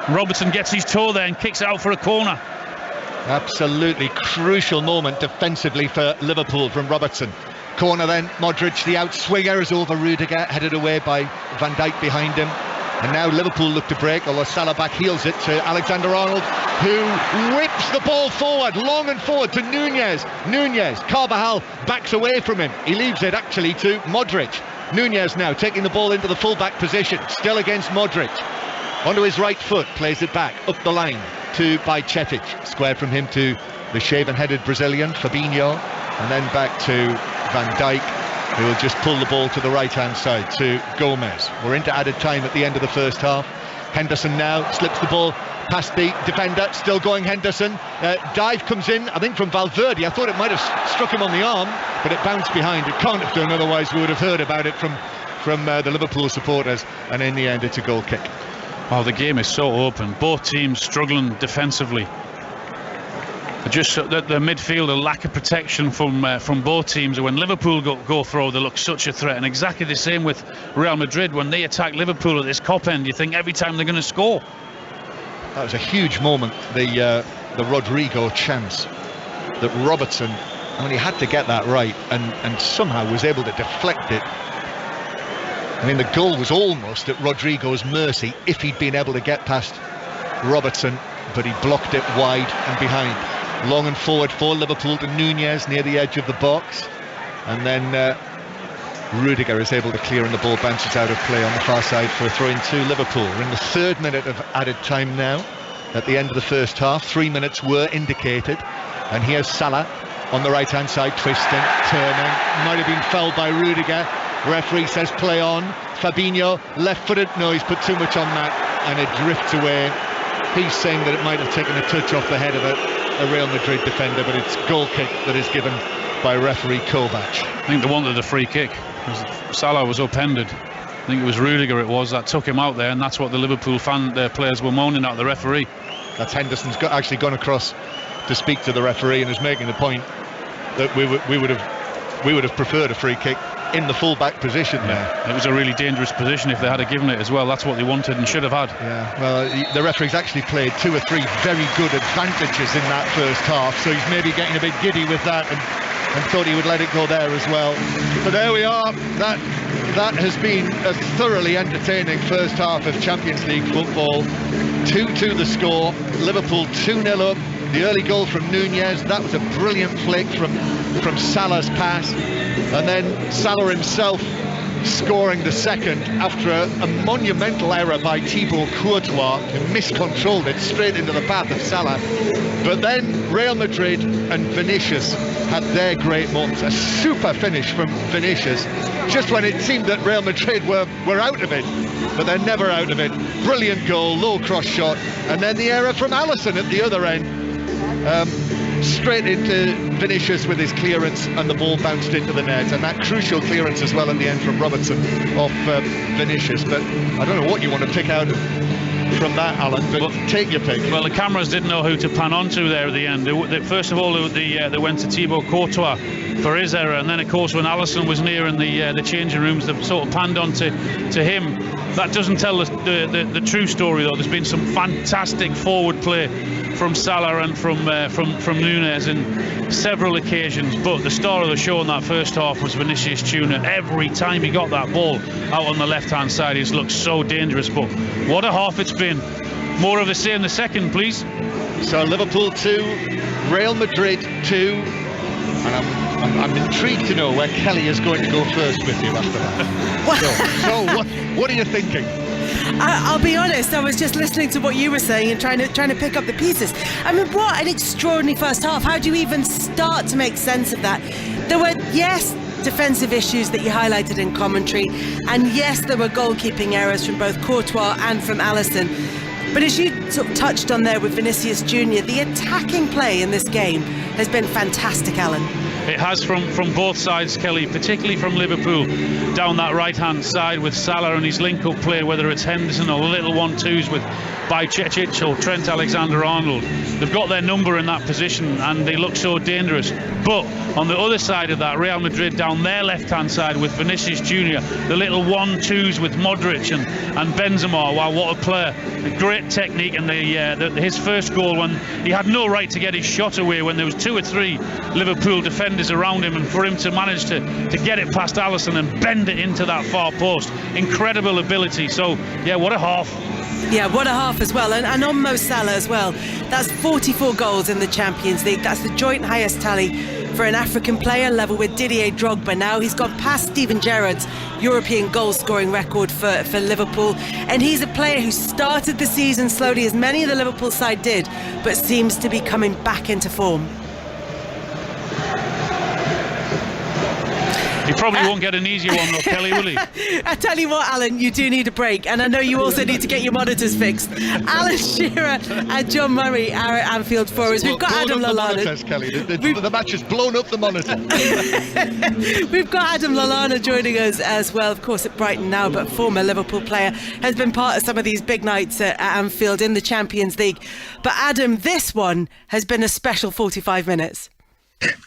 Robertson gets his toe there and kicks it out for a corner. Absolutely crucial moment defensively for Liverpool from Robertson. Corner then, Modric, the outswinger is over Rudiger, headed away by Van Dijk behind him. And now Liverpool look to break, although Salah back heels it to Alexander-Arnold, who whips the ball forward, long and forward to Nunez. Carvajal backs away from him. He leaves it actually to Modric. Nunez now taking the ball into the full-back position, still against Modric. Onto his right foot, plays it back, up the line by Cetic. Squared from him to the shaven-headed Brazilian, Fabinho, and then back to Van Dijk, who will just pull the ball to the right-hand side to Gomez. We're into added time at the end of the first half. Henderson now slips the ball past the defender, still going Henderson. Dive comes in, I think from Valverde. I thought it might have struck him on the arm, but it bounced behind. It can't have done, otherwise we would have heard about it from the Liverpool supporters, and in the end it's a goal kick. Wow, the game is so open. Both teams struggling defensively. Just the midfield, a lack of protection from both teams. When Liverpool go through, they look such a threat, and exactly the same with Real Madrid. When they attack Liverpool at this cop end, you think every time they're going to score. That was a huge moment, the Rodrigo chance that Robertson, I mean, he had to get that right and somehow was able to deflect it. I mean, the goal was almost at Rodrigo's mercy if he'd been able to get past Robertson, but he blocked it wide and behind. Long and forward for Liverpool to Nunez near the edge of the box, and then Rudiger is able to clear and the ball bounces out of play on the far side for a throw in to Liverpool. We're in the 3rd minute of added time now at the end of the first half. 3 minutes were indicated, and here's Salah on the right hand side, twisting, turning, might have been fouled by Rudiger. Referee says play on. Fabinho left footed, no, he's put too much on that and it drifts away. He's saying that it might have taken a touch off the head of a Real Madrid defender, but it's goal kick that is given by referee Kovac. I think they wanted a free kick. Salah was upended. I think it was Rudiger that took him out there, and that's what the Liverpool players were moaning at the referee. That's Henderson's actually gone across to speak to the referee and is making the point that we would have preferred a free kick in the full-back position there. It was a really dangerous position if they had given it as well. That's what they wanted and should have had. Yeah, well, the referee's actually played 2 or 3 very good advantages in that first half, so he's maybe getting a bit giddy with that and thought he would let it go there as well. But there we are. That has been a thoroughly entertaining first half of Champions League football. 2-2 the score. Liverpool 2-0 up. The early goal from Nunez, that was a brilliant flick from Salah's pass, and then Salah himself scoring the second after a monumental error by Thibaut Courtois, who miscontrolled it straight into the path of Salah. But then Real Madrid and Vinicius had their great moments. A super finish from Vinicius, just when it seemed that Real Madrid were out of it, but they're never out of it. Brilliant goal, low cross shot, and then the error from Alisson at the other end. Straight into Vinicius with his clearance, and the ball bounced into the net, and that crucial clearance as well at the end from Robertson off Vinicius. But I don't know what you want to pick out from that, Alan, but take your pick. Well, the cameras didn't know who to pan onto there at the end. First of all, they went to Thibaut Courtois for his error, and then of course when Alisson was near in the changing rooms, they sort of panned on to him. That doesn't tell us the true story, though. There's been some fantastic forward play from Salah and from Nunez in several occasions, but the star of the show in that first half was Vinicius Jr. Every time he got that ball out on the left hand side, he's looked so dangerous. But what a half it's been. More of the same the second, please. So Liverpool 2, Real Madrid 2, and I'm intrigued to know where Kelly is going to go first with you after that. So what are you thinking? I'll be honest, I was just listening to what you were saying and trying to pick up the pieces. I mean, what an extraordinary first half. How do you even start to make sense of that? There were, yes, defensive issues that you highlighted in commentary, and yes, there were goalkeeping errors from both Courtois and from Alisson. But as you sort of touched on there with Vinicius Jr, the attacking play in this game has been fantastic, Alan. It has from both sides, Kelly, particularly from Liverpool down that right-hand side with Salah and his link-up play, whether it's Henderson or little 1-2s with Bajcetic or Trent Alexander-Arnold. They've got their number in that position and they look so dangerous. But on the other side of that, Real Madrid down their left-hand side with Vinicius Jr, the little 1-2s with Modric and Benzema. Wow, what a player. A great technique, and his first goal, when he had no right to get his shot away when there was 2 or 3 Liverpool defenders around him, and for him to manage to get it past Alisson and bend it into that far post, incredible ability. So yeah, what a half. Yeah, what a half as well. And on Mo Salah as well. That's 44 goals in the Champions League. That's the joint highest tally for an African player, level with Didier Drogba now. He's gone past Steven Gerrard's European goal-scoring record for Liverpool. And he's a player who started the season slowly, as many of the Liverpool side did, but seems to be coming back into form. He probably won't get an easier one though, Kelly, will he? I tell you what, Alan, you do need a break, and I know you also need to get your monitors fixed. Alan Shearer and John Murray are at Anfield for us. We've got Adam Lallana. Kelly. The match has blown up the monitor. We've got Adam Lallana joining us as well, of course at Brighton now, but former Liverpool player, has been part of some of these big nights at Anfield in the Champions League. But Adam, this one has been a special 45 minutes.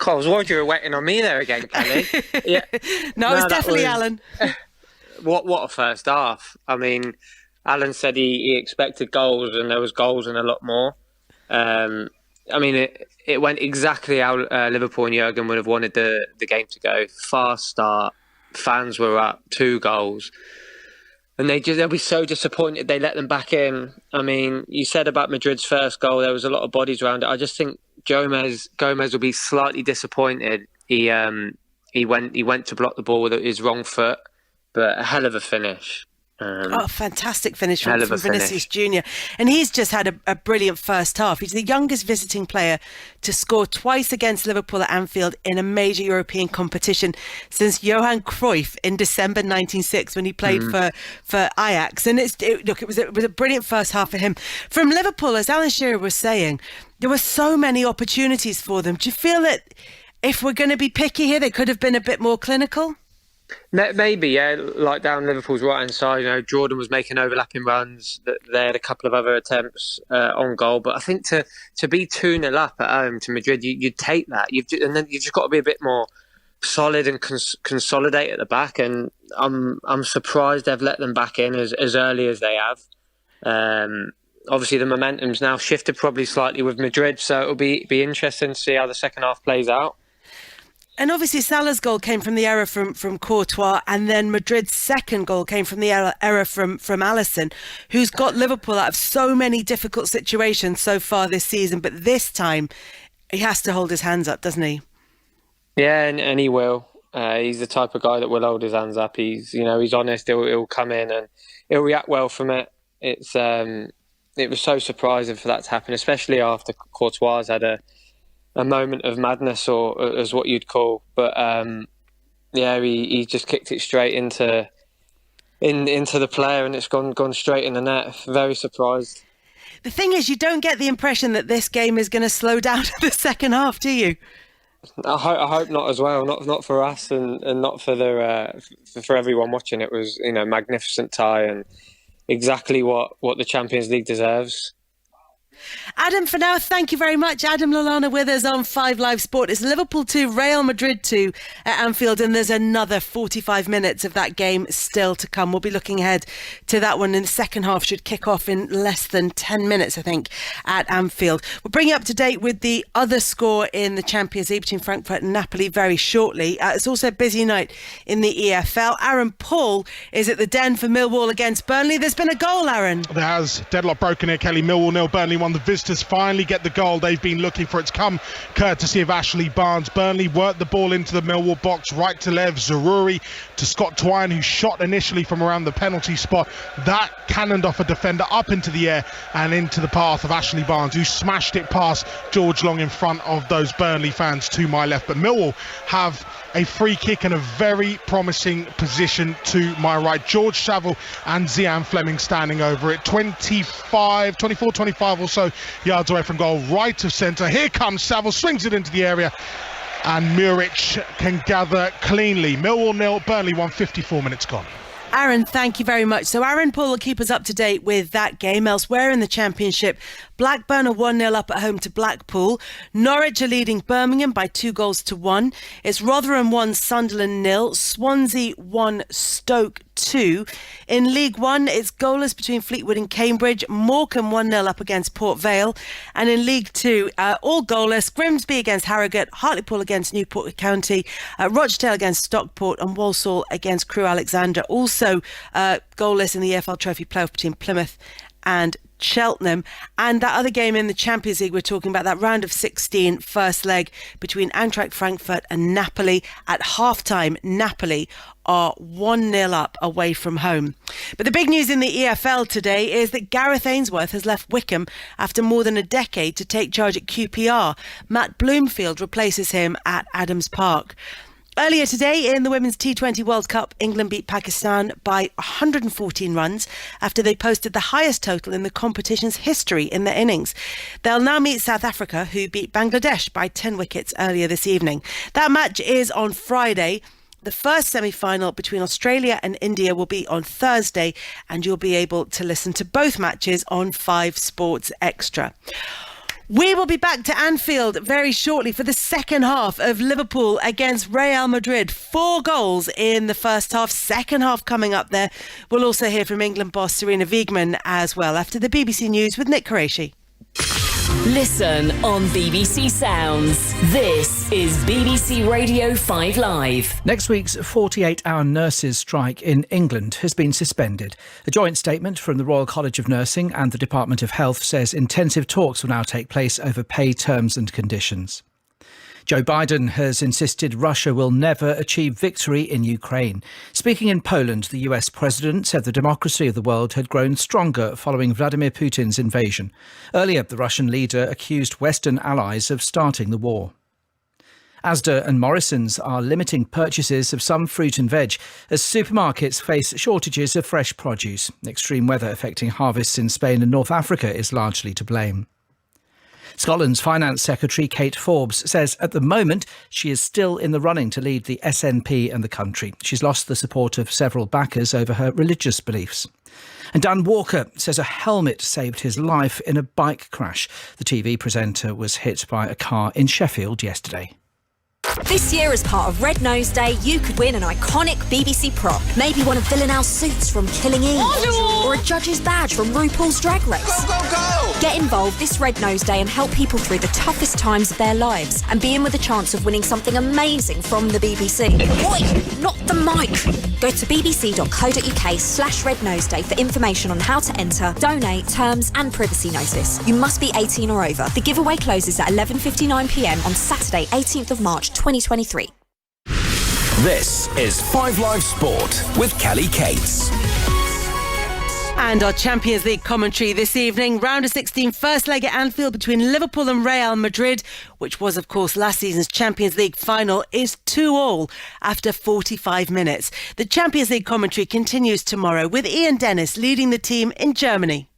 I was worried you were waiting on me there again, Kelly. Yeah. No, it's definitely Alan. What a first half. I mean, Alan said he expected goals, and there was goals and a lot more. I mean, it went exactly how Liverpool and Jurgen would have wanted the game to go. Fast start, fans were up, 2 goals. And they'll be so disappointed they let them back in. I mean, you said about Madrid's first goal, there was a lot of bodies around it. I just think Gomez will be slightly disappointed. He went to block the ball with his wrong foot, but a hell of a finish. Fantastic finish from Vinicius Jr. And he's just had a brilliant first half. He's the youngest visiting player to score twice against Liverpool at Anfield in a major European competition since Johan Cruyff in December 1996 when he played for Ajax. And it was a brilliant first half for him. From Liverpool, as Alan Shearer was saying, there were so many opportunities for them. Do you feel that if we're going to be picky here, they could have been a bit more clinical? Maybe, yeah. Like down Liverpool's right-hand side, Jordan was making overlapping runs. They had a couple of other attempts on goal. But I think to be 2-0 up at home to Madrid, you'd take that. And then you've just got to be a bit more solid and consolidate at the back. And I'm surprised they've let them back in as early as they have. Obviously, the momentum's now shifted probably slightly with Madrid, so it'll be interesting to see how the second half plays out. And obviously Salah's goal came from the error from Courtois, and then Madrid's second goal came from the error from Alisson, who's got Liverpool out of so many difficult situations so far this season. But this time, he has to hold his hands up, doesn't he? Yeah, and he will. He's the type of guy that will hold his hands up. He's honest. He'll come in and he'll react well from it. It was so surprising for that to happen, especially after Courtois had a moment of madness, or as what you'd call. But he just kicked it straight into the player, and it's gone straight in the net. Very surprised. The thing is, you don't get the impression that this game is going to slow down in the second half, do you? I hope not as well. Not for us, and not for for everyone watching. It was magnificent tie, and exactly what the Champions League deserves. Adam, for now, thank you very much. Adam Lallana with us on 5 Live Sport. It's Liverpool 2, Real Madrid 2 at Anfield, and there's another 45 minutes of that game still to come. We'll be looking ahead to that one in the second half. Should kick off in less than 10 minutes, I think, at Anfield. We'll bring you up to date with the other score in the Champions League between Frankfurt and Napoli very shortly. It's also a busy night in the EFL. Aaron Paul is at the Den for Millwall against Burnley. There's been a goal, Aaron. There has. Deadlock broken here, Kelly. Millwall 0, Burnley 1. The visitors finally get the goal they've been looking for. It's come courtesy of Ashley Barnes. Burnley worked the ball into the Millwall box, right to Lev, Zaroury to Scott Twine, who shot initially from around the penalty spot. That cannoned off a defender up into the air and into the path of Ashley Barnes, who smashed it past George Long in front of those Burnley fans to my left. But Millwall have a free kick in a very promising position to my right. George Saville and Zian Fleming standing over it. 24, 25 or so yards away from goal, right of centre. Here comes Saville, swings it into the area, and Muric can gather cleanly. Millwall 0, Burnley 1, 54 minutes gone. Aaron, thank you very much. So Aaron Paul will keep us up to date with that game. Elsewhere in the Championship, Blackburn are 1-0 up at home to Blackpool. Norwich are leading Birmingham by 2-1. It's Rotherham 1, Sunderland 0. Swansea 1, Stoke 2. In League One, it's goalless between Fleetwood and Cambridge. Morecambe 1-0 up against Port Vale. And in League Two, all goalless. Grimsby against Harrogate, Hartlepool against Newport County, Rochdale against Stockport, and Walsall against Crewe Alexandra. Also goalless in the EFL Trophy playoff between Plymouth and Cheltenham. And that other game in the Champions League, we're talking about that round of 16 first leg between Eintracht Frankfurt and Napoli. At half-time, Napoli are 1-0 up away from home. But the big news in the EFL today is that Gareth Ainsworth has left Wycombe after more than a decade to take charge at QPR. Matt Bloomfield replaces him at Adams Park. Earlier today in the Women's T20 World Cup, England beat Pakistan by 114 runs after they posted the highest total in the competition's history in their innings. They'll now meet South Africa, who beat Bangladesh by 10 wickets earlier this evening. That match is on Friday. The first semi-final between Australia and India will be on Thursday, and you'll be able to listen to both matches on 5 Sports Extra. We will be back to Anfield very shortly for the second half of Liverpool against Real Madrid. 4 goals in the first half. Second half coming up there. We'll also hear from England boss Serena Wiegman as well after the BBC News with Nick Qureshi. Listen on BBC Sounds. This is BBC Radio 5 Live. Next week's 48-hour nurses' strike in England has been suspended. A joint statement from the Royal College of Nursing and the Department of Health says intensive talks will now take place over pay terms and conditions. Joe Biden has insisted Russia will never achieve victory in Ukraine. Speaking in Poland, the US president said the democracy of the world had grown stronger following Vladimir Putin's invasion. Earlier, the Russian leader accused Western allies of starting the war. Asda and Morrison's are limiting purchases of some fruit and veg as supermarkets face shortages of fresh produce. Extreme weather affecting harvests in Spain and North Africa is largely to blame. Scotland's Finance Secretary Kate Forbes says at the moment she is still in the running to lead the SNP and the country. She's lost the support of several backers over her religious beliefs. And Dan Walker says a helmet saved his life in a bike crash. The TV presenter was hit by a car in Sheffield yesterday. This year, as part of Red Nose Day, you could win an iconic BBC prop. Maybe one of Villanelle's suits from Killing Eve. Or a judge's badge from RuPaul's Drag Race. Go, go, go! Get involved this Red Nose Day and help people through the toughest times of their lives. And be in with a chance of winning something amazing from the BBC. Oi, not the mic! Go to bbc.co.uk/Red Nose Day for information on how to enter, donate, terms and privacy notice. You must be 18 or over. The giveaway closes at 11:59pm on Saturday, 18th of March 2023. This is 5 Live Sport with Kelly Cates. And our Champions League commentary this evening. Round of 16, first leg at Anfield between Liverpool and Real Madrid, which was, of course, last season's Champions League final, is 2-2 after 45 minutes. The Champions League commentary continues tomorrow with Ian Dennis leading the team in Germany.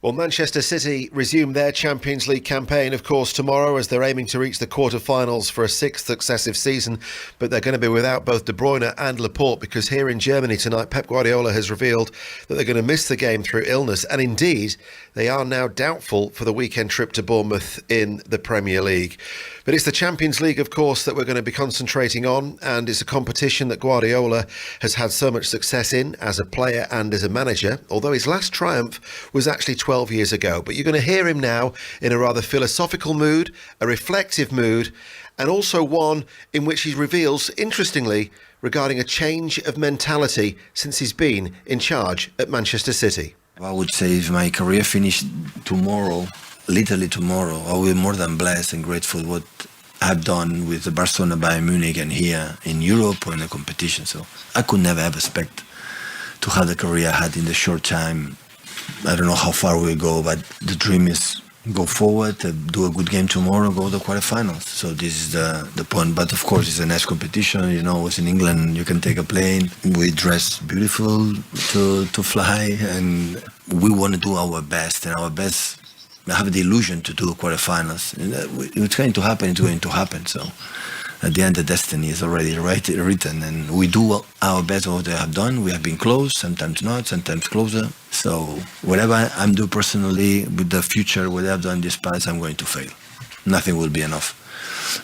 Well, Manchester City resume their Champions League campaign, of course, tomorrow as they're aiming to reach the quarter-finals for a 6th successive season. But they're going to be without both De Bruyne and Laporte because here in Germany tonight, Pep Guardiola has revealed that they're going to miss the game through illness. And indeed, they are now doubtful for the weekend trip to Bournemouth in the Premier League. But it's the Champions League, of course, that we're going to be concentrating on. And it's a competition that Guardiola has had so much success in as a player and as a manager, although his last triumph was actually 12 years ago. But you're going to hear him now in a rather philosophical mood, a reflective mood, and also one in which he reveals, interestingly, regarding a change of mentality since he's been in charge at Manchester City. I would say if my career finished tomorrow, literally tomorrow, I will be more than blessed and grateful what I've done with the Barcelona, Bayern Munich and here in Europe or in the competition. So I could never ever expect to have the career I had in the short time. I don't know how far we'll go, but the dream is go forward, do a good game tomorrow, go to the quarterfinals. So this is the point. But of course, it's a nice competition. You know, it's in England. You can take a plane. We dress beautiful to fly, and we want to do our best. And our best, I have the illusion to do quarterfinals. It's going to happen. It's going to happen. So at the end, the destiny is already written, and we do our best. What they have done, we have been close, sometimes not, sometimes closer. So whatever I'm doing personally with the future, what I've done this past, I'm going to fail. Nothing will be enough.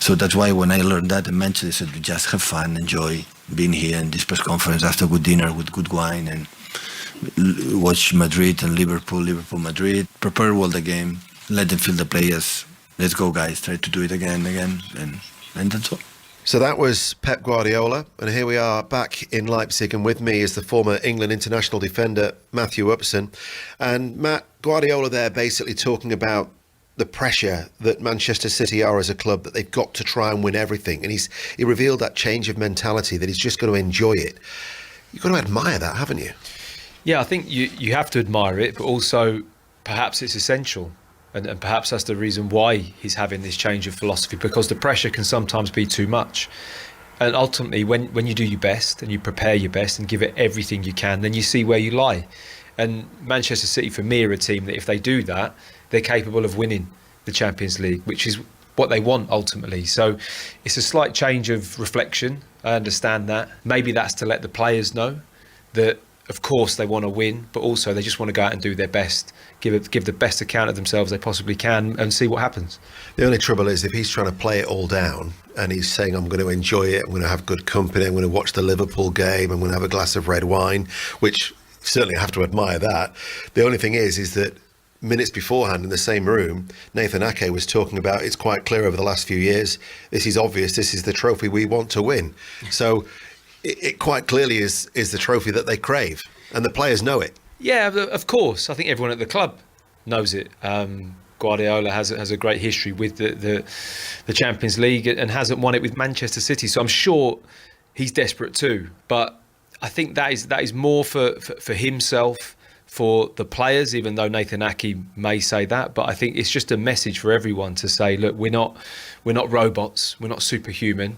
So that's why when I learned that, I mentioned, I said, just have fun, enjoy being here in this press conference after a good dinner with good wine, and watch Madrid and Liverpool, Madrid. Prepare well the game, let them feel the players. Let's go, guys, try to do it again, and that's all. So that was Pep Guardiola, and here we are back in Leipzig, and with me is the former England international defender Matthew Upson. And Matt, Guardiola there basically talking about the pressure that Manchester City are as a club, that they've got to try and win everything, and he revealed that change of mentality, that he's just going to enjoy it. You've got to admire that, haven't you? Yeah, I think you have to admire it, but also perhaps it's essential. And perhaps that's the reason why he's having this change of philosophy, because the pressure can sometimes be too much. And ultimately, when you do your best and you prepare your best and give it everything you can, then you see where you lie. And Manchester City, for me, are a team that if they do that, they're capable of winning the Champions League, which is what they want ultimately. So it's a slight change of reflection. I understand that. Maybe that's to let the players know that, of course, they want to win, but also they just want to go out and do their best, give the best account of themselves they possibly can, and see what happens. The only trouble is if he's trying to play it all down and he's saying, I'm going to enjoy it, I'm going to have good company, I'm going to watch the Liverpool game, I'm going to have a glass of red wine, which certainly I have to admire that. The only thing is that minutes beforehand in the same room, Nathan Ake was talking about, it's quite clear over the last few years, this is obvious, this is the trophy we want to win. So it quite clearly is the trophy that they crave, and the players know it. Yeah, of course. I think everyone at the club knows it. Guardiola has a great history with the Champions League and hasn't won it with Manchester City, so I'm sure he's desperate too. But I think that is more for himself, for the players, even though Nathan Ake may say that. But I think it's just a message for everyone to say, look, we're not robots, we're not superhuman,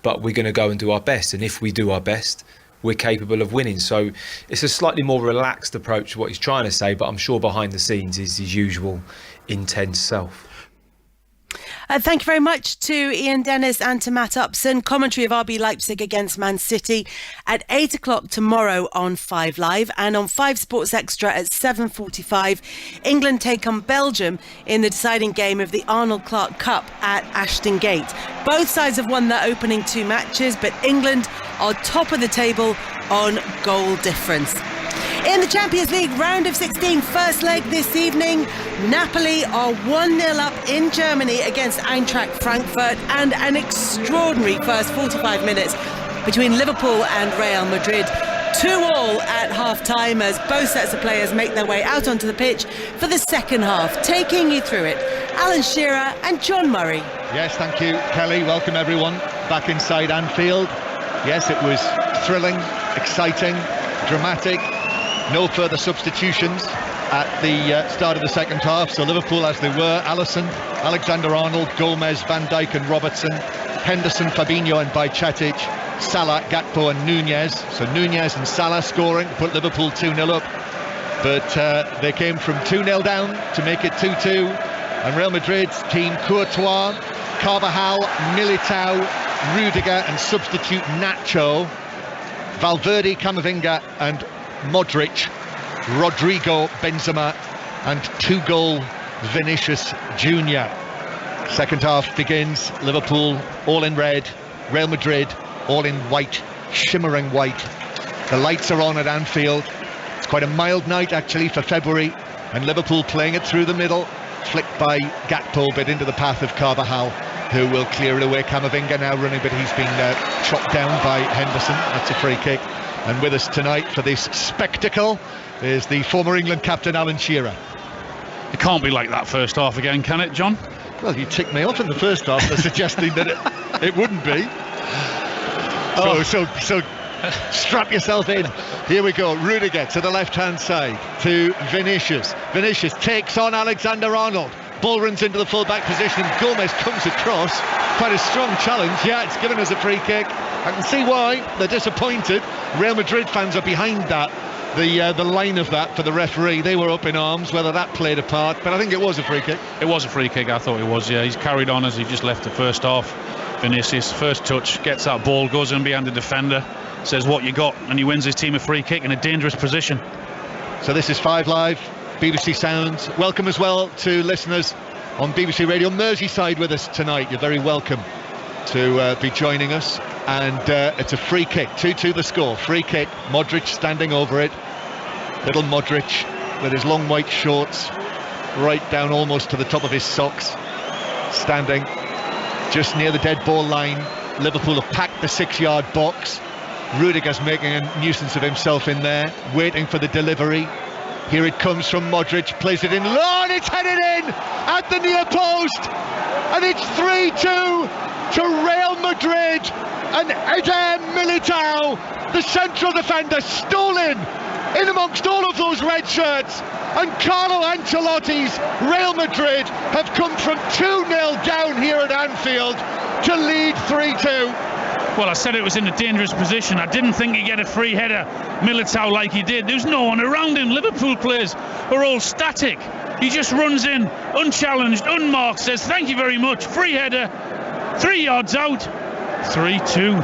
but we're going to go and do our best. And if we do our best, we're capable of winning. So it's a slightly more relaxed approach to what he's trying to say, but I'm sure behind the scenes is his usual intense self. Thank you very much to Ian Dennis and to Matt Upson. Commentary of RB Leipzig against Man City at 8 o'clock tomorrow on 5 Live, and on 5 Sports Extra at 7:45. England take on Belgium in the deciding game of the Arnold Clark Cup at Ashton Gate. Both sides have won their opening 2 matches, but England are top of the table on goal difference. In the Champions League round of 16 first leg this evening, Napoli are 1-0 up in Germany against Eintracht Frankfurt, and an extraordinary first 45 minutes between Liverpool and Real Madrid. 2-2 at half-time as both sets of players make their way out onto the pitch for the second half. Taking you through it, Alan Shearer and John Murray. Yes, thank you, Kelly. Welcome everyone back inside Anfield. Yes, it was thrilling, exciting, dramatic. No further substitutions at the start of the second half. So Liverpool as they were: Alisson, Alexander-Arnold, Gomez, Van Dijk and Robertson, Henderson, Fabinho and Bajcetic, Salah, Gakpo and Nunez. So Nunez and Salah scoring, put Liverpool 2-0 up. But they came from 2-0 down to make it 2-2. And Real Madrid's team: Courtois, Carvajal, Militao, Rudiger and substitute Nacho, Valverde, Camavinga and Modric, Rodrigo, Benzema and 2-goal Vinicius Jr. Second half begins. Liverpool all in red, Real Madrid all in white, shimmering white. The lights are on at Anfield. It's quite a mild night actually for February, and Liverpool playing it through the middle, flicked by Gakpo but into the path of Carvajal, who will clear it away. Camavinga now running, but he's been chopped down by Henderson. That's a free kick. And with us tonight for this spectacle is the former England captain Alan Shearer. It can't be like that first half again, can it, John? Well, you ticked me off in the first half for suggesting that it wouldn't be. So strap yourself in. Here we go. Rudiger to the left-hand side to Vinicius. Vinicius takes on Alexander-Arnold. Ball runs into the full-back position. Gomez comes across. Quite a strong challenge. Yeah, it's given us a free kick. I can see why they're disappointed. Real Madrid fans are behind that. The line of that for the referee. They were up in arms, whether that played a part, but I think it was a free kick. It was a free kick, I thought it was, yeah. He's carried on as he just left the first half. Vinicius, first touch, gets that ball, goes in behind the defender, says what you got, and he wins his team a free kick in a dangerous position. So this is 5 Live, BBC Sounds. Welcome as well to listeners on BBC Radio Merseyside with us tonight. You're very welcome to be joining us. And it's a free kick, 2-2 the score. Free kick, Modric standing over it. Little Modric with his long white shorts right down almost to the top of his socks, standing just near the dead ball line. Liverpool have packed the 6-yard box. Rudiger's making a nuisance of himself in there, waiting for the delivery. Here it comes from Modric, plays it in low, and it's headed in at the near post, and it's 3-2 to Real Madrid. And Eder Militao, the central defender, stolen in amongst all of those red shirts. And Carlo Ancelotti's Real Madrid have come from 2-0 down here at Anfield to lead 3-2. Well, I said it was in a dangerous position. I didn't think he'd get a free header, Militao, like he did. There's no one around him. Liverpool players are all static. He just runs in, unchallenged, unmarked, says thank you very much, free header, 3 yards out, 3-2.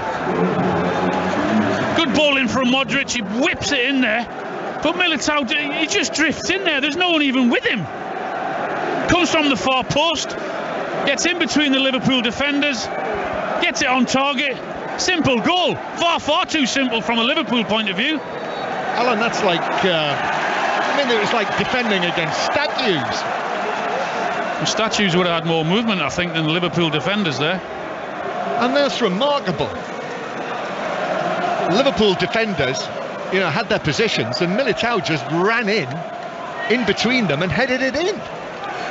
Good ball in from Modric, he whips it in there, but Militao, he just drifts in there. There's no one even with him. Comes from the far post, gets in between the Liverpool defenders, gets it on target. Simple goal. Far too simple from a Liverpool point of view. Alan, that's like it was like defending against statues. The statues would have had more movement, I think, than the Liverpool defenders there. And that's remarkable. Liverpool defenders, had their positions, and Militao just ran in between them and headed it in.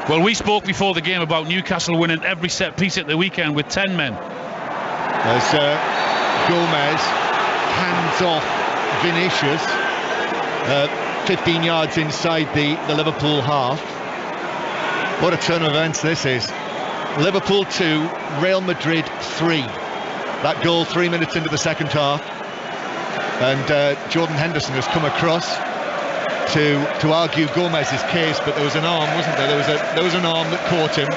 Well, we spoke before the game about Newcastle winning every set piece at the weekend with 10 men. As Gomez hands off Vinicius, 15 yards inside the Liverpool half. What a turn of events this is. Liverpool 2, Real Madrid 3. That goal 3 minutes into the second half. And Jordan Henderson has come across to argue Gomez's case, but there was an arm, wasn't there? There was an arm that caught him.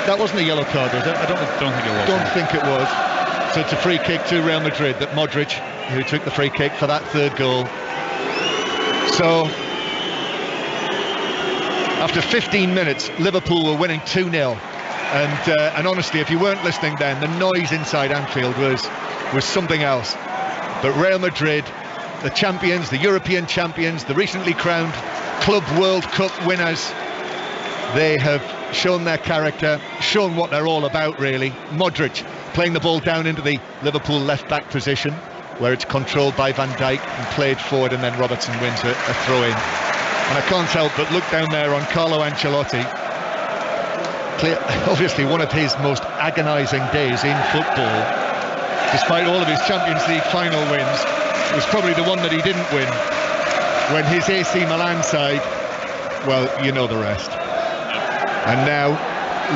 That wasn't a yellow card, was it? I don't think it was. Don't think it was. So it's a free kick to Real Madrid. That Modric, who took the free kick for that third goal. So after 15 minutes, Liverpool were winning 2-0. And honestly, if you weren't listening then, the noise inside Anfield was something else. But Real Madrid, the champions, the European champions, the recently crowned Club World Cup winners, they have shown their character, shown what they're all about, really. Modric playing the ball down into the Liverpool left-back position, where it's controlled by Van Dijk and played forward, and then Robertson wins a throw-in. And I can't help but look down there on Carlo Ancelotti. Obviously one of his most agonising days in football. despite all of his Champions League final wins, was probably the one that he didn't win when his AC Milan side, well, you know the rest. And now,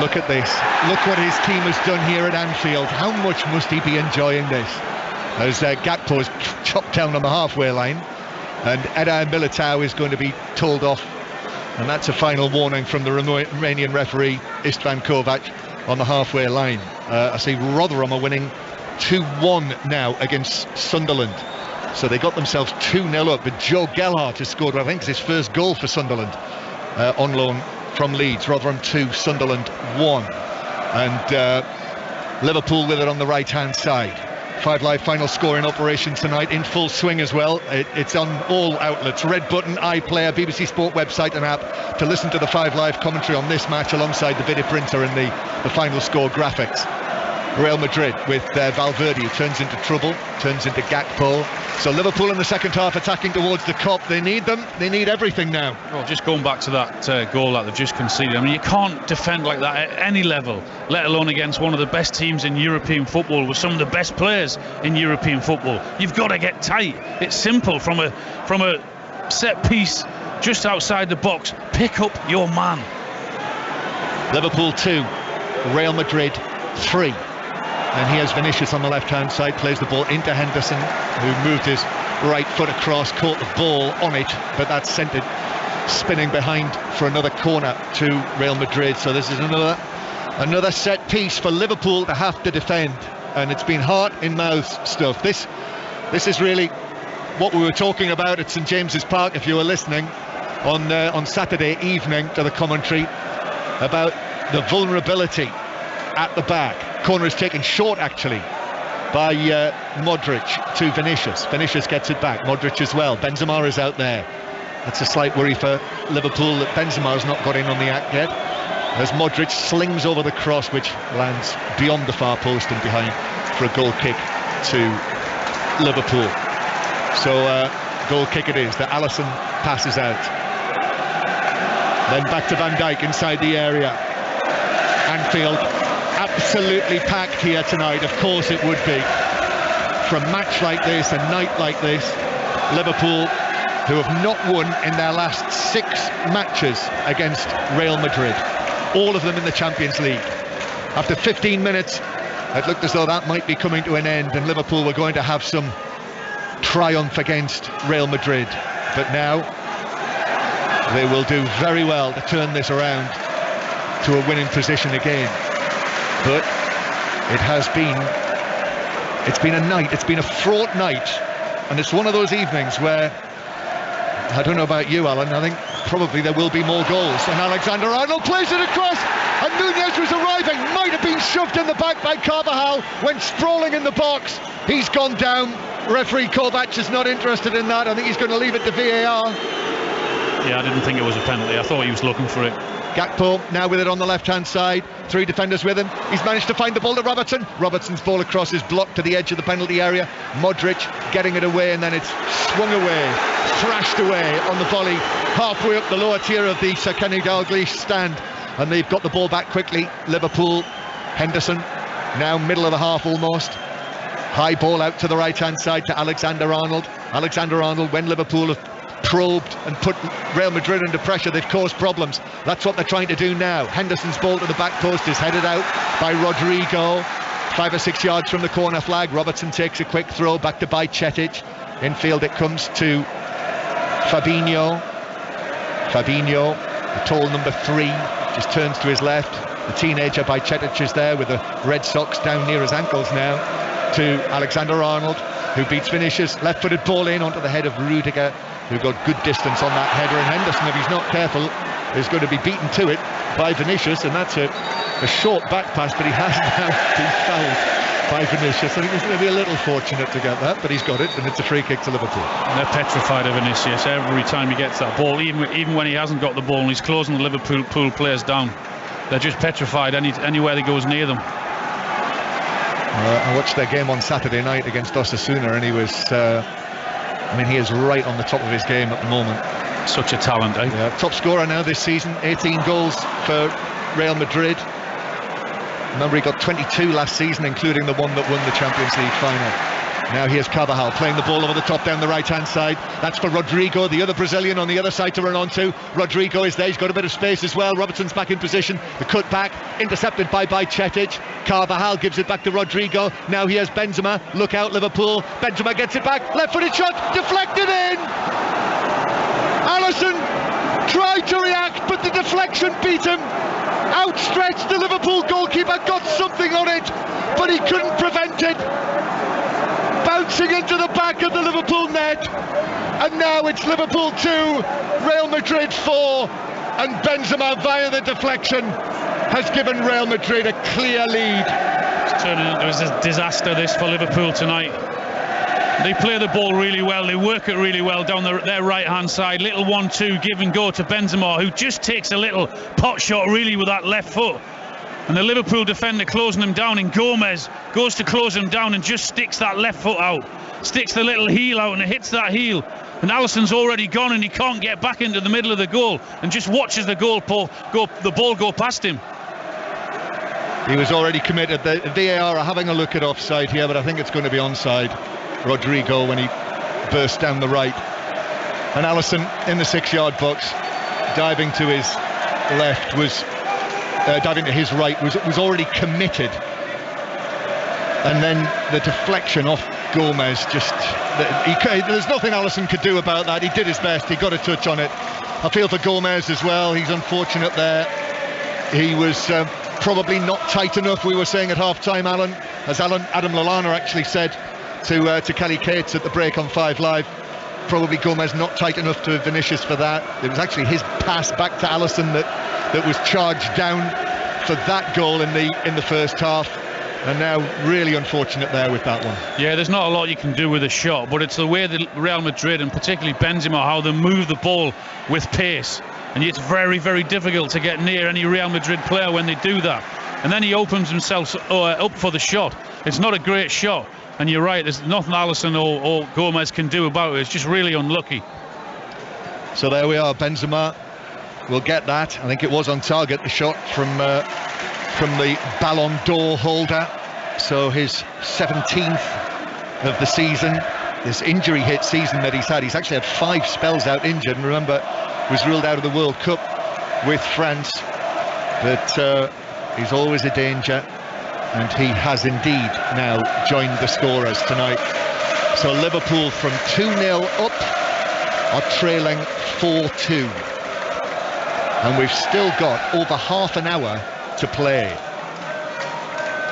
look at this. Look what his team has done here at Anfield. How much must he be enjoying this? As Gakpo is chopped down on the halfway line, and Eder Militao is going to be told off. And that's a final warning from the Romanian referee, Istvan Kovac, on the halfway line. I see Rotherham are winning 2-1 now against Sunderland. So they got themselves 2-0 up, but Joe Gelhardt has scored, I think, his first goal for Sunderland on loan from Leeds. Rotherham 2, Sunderland 1. And Liverpool with it on the right-hand side. 5 Live final scoring operation tonight in full swing as well. It's on all outlets, Red Button, iPlayer, BBC Sport website and app, to listen to the 5 Live commentary on this match alongside the video printer and the final score graphics. Real Madrid with Valverde, who turns into trouble, turns into Gakpo. So Liverpool in the second half attacking towards the Kop. They need them. They need everything now. Well, just going back to that goal that they've just conceded. I mean, you can't defend like that at any level, let alone against one of the best teams in European football with some of the best players in European football. You've got to get tight. It's simple. From a set piece just outside the box, pick up your man. Liverpool 2, Real Madrid 3. And he has Vinicius on the left-hand side, plays the ball into Henderson, who moved his right foot across, caught the ball on it, but that sent it spinning behind for another corner to Real Madrid. So this is another set piece for Liverpool to have to defend, and it's been heart-in-mouth stuff. This is really what we were talking about at St James's Park, if you were listening on Saturday evening to the commentary, about the vulnerability at the back. Corner is taken short actually by Modric to Vinicius. Vinicius gets it back, Modric as well. Benzema is out there. That's a slight worry for Liverpool that Benzema has not got in on the act yet, as Modric slings over the cross, which lands beyond the far post and behind for a goal kick to Liverpool. So goal kick it is. The Alisson passes out. Then back to Van Dijk inside the area. Anfield absolutely packed here tonight. Of course it would be. For a match like this, a night like this, Liverpool, who have not won in their last 6 matches against Real Madrid, all of them in the Champions League. After 15 minutes, it looked as though that might be coming to an end and Liverpool were going to have some triumph against Real Madrid. But now they will do very well to turn this around to a winning position again. But it's been a night, it's been a fraught night, and it's one of those evenings where, I don't know about you, Alan, I think probably there will be more goals. And Alexander-Arnold plays it across, and Nunez was arriving, might have been shoved in the back by Carvajal, went sprawling in the box. He's gone down. Referee Kovac is not interested in that. I think he's going to leave it to VAR. Yeah, I didn't think it was a penalty. I thought he was looking for it. Gakpo now with it on the left-hand side. 3 defenders with him. He's managed to find the ball to Robertson. Robertson's ball across is blocked to the edge of the penalty area. Modric getting it away, and then it's swung away, thrashed away on the volley, halfway up the lower tier of the Sir Kenny Dalglish stand. And they've got the ball back quickly. Liverpool, Henderson, now middle of the half almost. High ball out to the right-hand side to Alexander-Arnold. Alexander-Arnold, when Liverpool have probed and put Real Madrid under pressure, they've caused problems. That's what they're trying to do now. Henderson's ball to the back post is headed out by Rodrigo, 5 or 6 yards from the corner flag. Robertson takes a quick throw back to Bajcetic. Infield it comes to Fabinho, the tall number 3, just turns to his left. The teenager Bajcetic is there with the red socks down near his ankles now, to Alexander-Arnold, who beats Vinicius. Left-footed ball in onto the head of Rudiger, who got good distance on that header, and Henderson, if he's not careful, is going to be beaten to it by Vinicius, and that's a short back pass, but he has now been fouled by Vinicius. I think he's going to be a little fortunate to get that, but he's got it, and it's a free kick to Liverpool. And they're petrified of Vinicius every time he gets that ball, even when he hasn't got the ball and he's closing the Liverpool players down. They're just petrified anywhere that goes near them. I watched their game on Saturday night against Osasuna, and he was he is right on the top of his game at the moment. Such a talent, eh? Yeah, top scorer now this season, 18 goals for Real Madrid. Remember, he got 22 last season, including the one that won the Champions League final. Now here's Carvajal playing the ball over the top down the right-hand side. That's for Rodrigo, the other Brazilian on the other side to run onto. Rodrigo is there, he's got a bit of space as well. Robertson's back in position. The cut back, intercepted by Cetic. Carvajal gives it back to Rodrigo. Now here's Benzema. Look out, Liverpool. Benzema gets it back. Left-footed shot, deflected in. Alisson tried to react, but the deflection beat him. Outstretched, the Liverpool goalkeeper got something on it, but he couldn't prevent it. Bouncing into the back of the Liverpool net, and now it's Liverpool 2, Real Madrid 4, and Benzema via the deflection has given Real Madrid a clear lead. It's turning into a disaster this for Liverpool tonight. They play the ball really well, they work it really well down their right-hand side. Little 1-2 give and go to Benzema, who just takes a little pot shot really with that left foot. And the Liverpool defender closing him down, and Gomez goes to close him down and just sticks that left foot out. Sticks the little heel out and it hits that heel. And Alisson's already gone and he can't get back into the middle of the goal and just watches the ball go past him. He was already committed. The VAR are having a look at offside here, but I think it's going to be onside. Rodrigo when he burst down the right. And Alisson in the 6-yard box, diving to his left was... diving to his right was already committed, and then the deflection off Gomez there's nothing Alisson could do about that. He did his best, he got a touch on it. I feel for Gomez as well, he's unfortunate there. He was probably not tight enough, we were saying at half-time, Adam Lallana actually said to Kelly Cates at the break on 5 Live. Probably Gomez not tight enough to Vinicius for that. It was actually his pass back to Alisson that was charged down for that goal in the first half, and now really unfortunate there with that one. Yeah, there's not a lot you can do with a shot, but it's the way that Real Madrid and particularly Benzema, how they move the ball with pace, and it's very, very difficult to get near any Real Madrid player when they do that. And then he opens himself up for the shot. It's not a great shot, and you're right, there's nothing Alisson or Gomez can do about it. It's just really unlucky. So there we are, Benzema will get that. I think it was on target, the shot from the Ballon d'Or holder. So his 17th of the season, this injury hit season that he's had. He's actually had 5 spells out injured, and remember, was ruled out of the World Cup with France. But he's always a danger, and he has indeed now joined the scorers tonight. So Liverpool from 2-0 up are trailing 4-2. And we've still got over half an hour to play.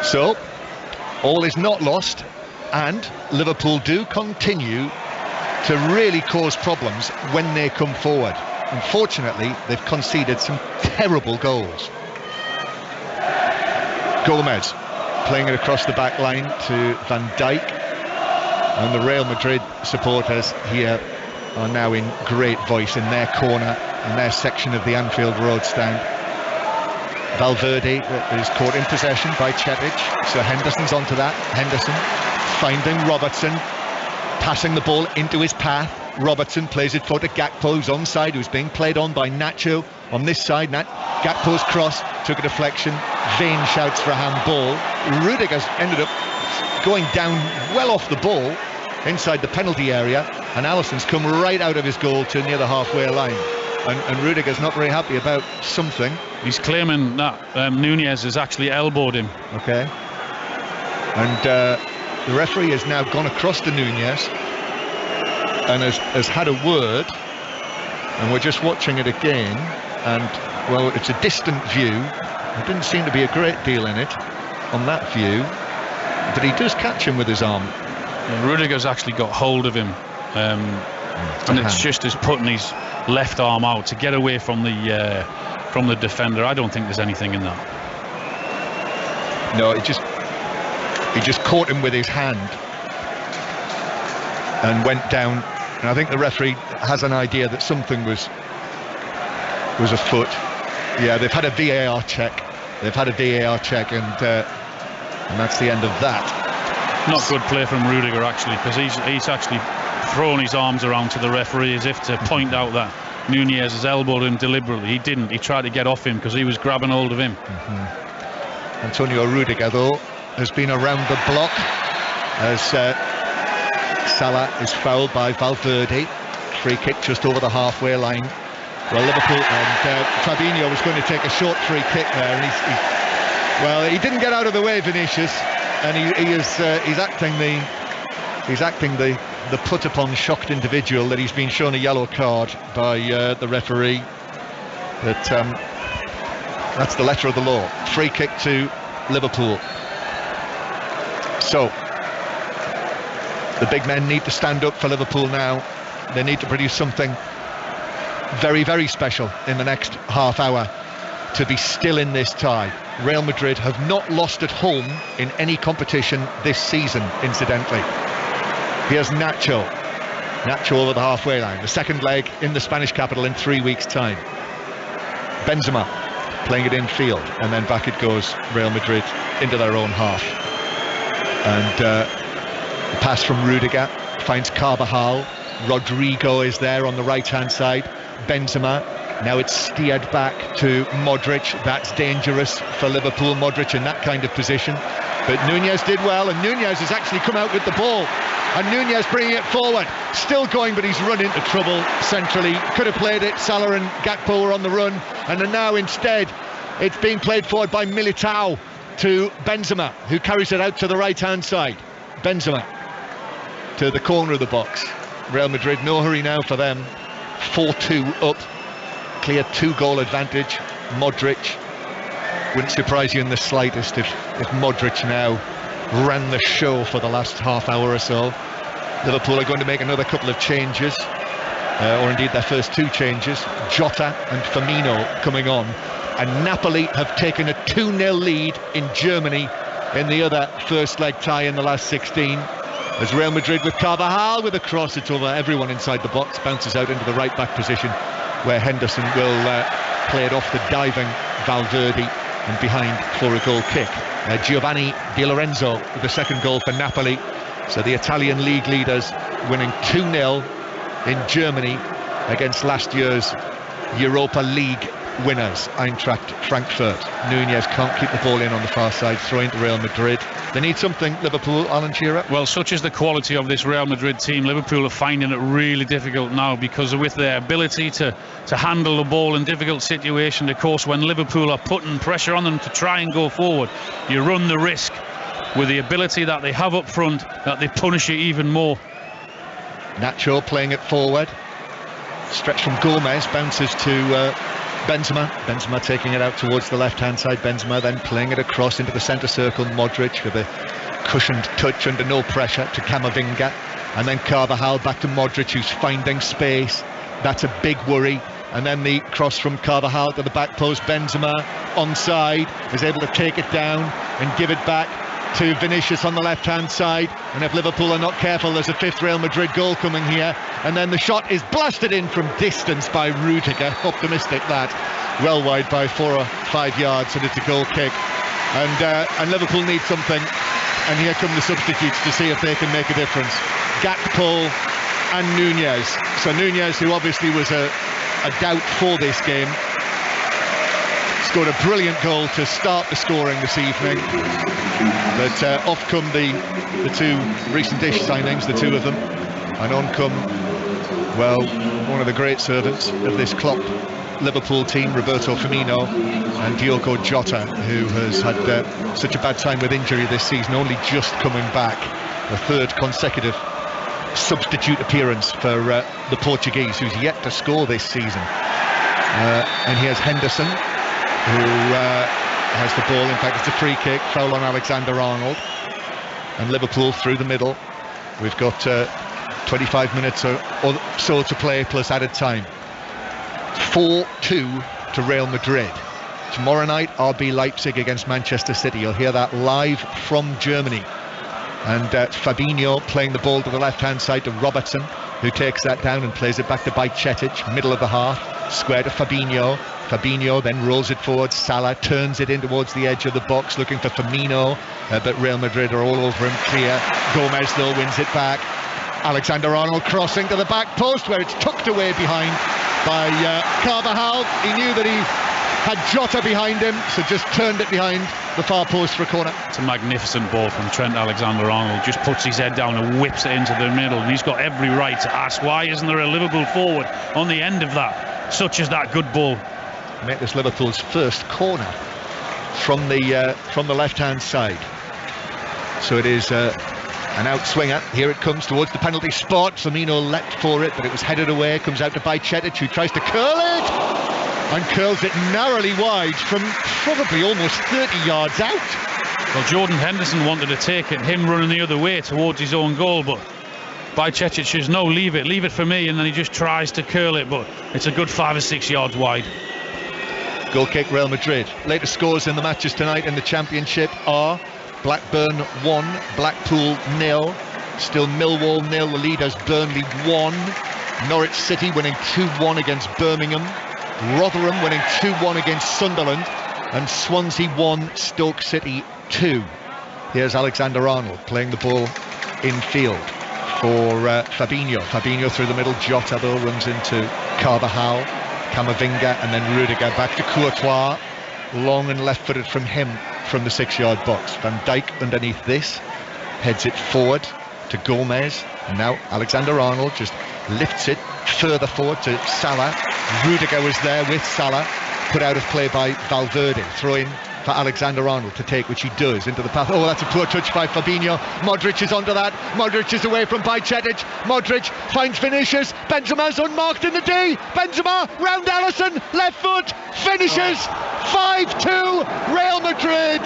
So, all is not lost, and Liverpool do continue to really cause problems when they come forward. Unfortunately, they've conceded some terrible goals. Gomez playing it across the back line to Van Dijk, and the Real Madrid supporters here are now in great voice in their corner, in their section of the Anfield Road stand. Valverde is caught in possession by Cetic, so Henderson's onto that. Henderson finding Robertson, passing the ball into his path. Robertson plays it forward to Gakpo, who's onside, who's being played on by Nacho on this side. Gakpo's cross took a deflection. Vane shouts for a handball. Rudiger's ended up going down well off the ball inside the penalty area, and Alisson's come right out of his goal to near the halfway line. And Rudiger's not very happy about something. He's claiming that Nunez has actually elbowed him. Okay. And the referee has now gone across to Nunez and has had a word, and we're just watching it again, and well, it's a distant view. There didn't seem to be a great deal in it on that view, but he does catch him with his arm. Yeah, Rudiger's actually got hold of him, and it's just as putting his left arm out to get away from the defender. I don't think there's anything in that. No, he just caught him with his hand and went down, and I think the referee has an idea that something was afoot. Yeah, they've had a VAR check. And that's the end of that. Not good play from Rudiger, actually, because he's actually thrown his arms around to the referee as if to point out that Nunez has elbowed him deliberately. He didn't. He tried to get off him because he was grabbing hold of him. Antonio Rudiger, though, has been around the block as Salah is fouled by Valverde. Free kick just over the halfway line. Well, Liverpool and Fabinho was going to take a short free kick there, and he didn't get out of the way, Vinicius, and he's acting the put upon shocked individual that he's been shown a yellow card by the referee. That's the letter of the law. Free kick to Liverpool. So the big men need to stand up for Liverpool now. They need to produce something very, very special in the next half hour to be still in this tie. Real Madrid have not lost at home in any competition this season, incidentally. Here's Nacho over the halfway line. The second leg in the Spanish capital in 3 weeks' time. Benzema playing it in field, and then back it goes, Real Madrid into their own half. And the pass from Rudiger finds Carvajal. Rodrigo is there on the right-hand side. Benzema, now it's steered back to Modric. That's dangerous for Liverpool. Modric in that kind of position. But Nunez did well, and Nunez has actually come out with the ball. And Nunez bringing it forward, still going, but he's run into trouble centrally. Could have played it. Salah and Gakpo were on the run, and now instead it's being played forward by Militao to Benzema, who carries it out to the right-hand side. Benzema to the corner of the box. Real Madrid, no hurry now for them. 4-2 up, clear 2-goal advantage. Modric, wouldn't surprise you in the slightest if Modric now ran the show for the last half hour or so. Liverpool are going to make another couple of changes, or indeed their first 2 changes. Jota and Firmino coming on, and Napoli have taken a 2-0 lead in Germany in the other first leg tie in the last 16. As Real Madrid with Carvajal with a cross, it's over everyone inside the box, bounces out into the right back position where Henderson will play it off the diving Valverde and behind for a goal kick. Giovanni Di Lorenzo with the second goal for Napoli. So the Italian league leaders winning 2-0 in Germany against last year's Europa League winners, Eintracht Frankfurt. Nunez can't keep the ball in on the far side, throwing to Real Madrid. They need something, Liverpool, Alan Shearer. Well, such is the quality of this Real Madrid team. Liverpool are finding it really difficult now because with their ability to handle the ball in difficult situations. Of course, when Liverpool are putting pressure on them to try and go forward, you run the risk with the ability that they have up front that they punish it even more. Nacho playing it forward. Stretch from Gomez, bounces to Benzema. Benzema taking it out towards the left-hand side. Benzema then playing it across into the centre circle. Modric with a cushioned touch under no pressure to Camavinga. And then Carvajal back to Modric, who's finding space. That's a big worry. And then the cross from Carvajal to the back post. Benzema onside, is able to take it down and give it back to Vinicius on the left-hand side. And if Liverpool are not careful, there's a 5th Real Madrid goal coming here. And then the shot is blasted in from distance by Rudiger. Optimistic that. Well wide by 4 or 5 yards, and it's a goal kick. And Liverpool need something. And here come the substitutes to see if they can make a difference. Gakpo and Nunez. So Nunez, who obviously was a doubt for this game, scored a brilliant goal to start the scoring this evening. But off come the 2 recent-ish signings, the 2 of them. And on come, well, one of the great servants of this Klopp Liverpool team, Roberto Firmino, and Diogo Jota, who has had such a bad time with injury this season, only just coming back. The 3rd consecutive substitute appearance for the Portuguese, who's yet to score this season. And here's Henderson, who has the ball. In fact, it's a free kick, foul on Alexander-Arnold. And Liverpool through the middle. We've got 25 minutes or so to play, plus added time. 4-2 to Real Madrid. Tomorrow night, RB Leipzig against Manchester City. You'll hear that live from Germany. And Fabinho playing the ball to the left-hand side to Robertson, who takes that down and plays it back to Bajcetic, middle of the half. Square to Fabinho. Fabinho then rolls it forward. Salah turns it in towards the edge of the box, looking for Firmino, but Real Madrid are all over him, clear. Gomez, though, wins it back. Alexander-Arnold crossing to the back post, where it's tucked away behind by Carvajal. He knew that he had Jota behind him, so just turned it behind the far post for a corner. It's a magnificent ball from Trent Alexander-Arnold. Just puts his head down and whips it into the middle, and he's got every right to ask, why isn't there a Liverpool forward on the end of that, such as that good ball. Make this Liverpool's first corner from the left-hand side. So it is an outswinger. Here it comes towards the penalty spot. Firmino leapt for it, but it was headed away. Comes out to Bajcetic, who tries to curl it and curls it narrowly wide from probably almost 30 yards out. Well, Jordan Henderson wanted to take it, him running the other way towards his own goal, but Bajcetic says, no, leave it for me, and then he just tries to curl it, but it's a good 5 or 6 yards wide. Goal kick, Real Madrid. Latest scores in the matches tonight in the Championship are Blackburn 1, Blackpool 0. Still Millwall 0, the lead has Burnley 1. Norwich City winning 2-1 against Birmingham. Rotherham winning 2-1 against Sunderland. And Swansea 1, Stoke City 2. Here's Alexander-Arnold playing the ball in field for Fabinho. Fabinho through the middle. Jota though runs into Carvajal, Camavinga, and then Rudiger back to Courtois. Long and left-footed from him from the 6-yard box. Van Dijk underneath this, heads it forward to Gomez, and now Alexander-Arnold just lifts it further forward to Salah. Rudiger was there with Salah, put out of play by Valverde. Throw in for Alexander-Arnold to take, which he does, into the path. Oh, that's a poor touch by Fabinho. Modric is onto that. Modric is away from Bajcetic. Modric finds Vinicius. Benzema's unmarked in the D. Benzema round Alisson, left foot, finishes. 5-2 Real Madrid.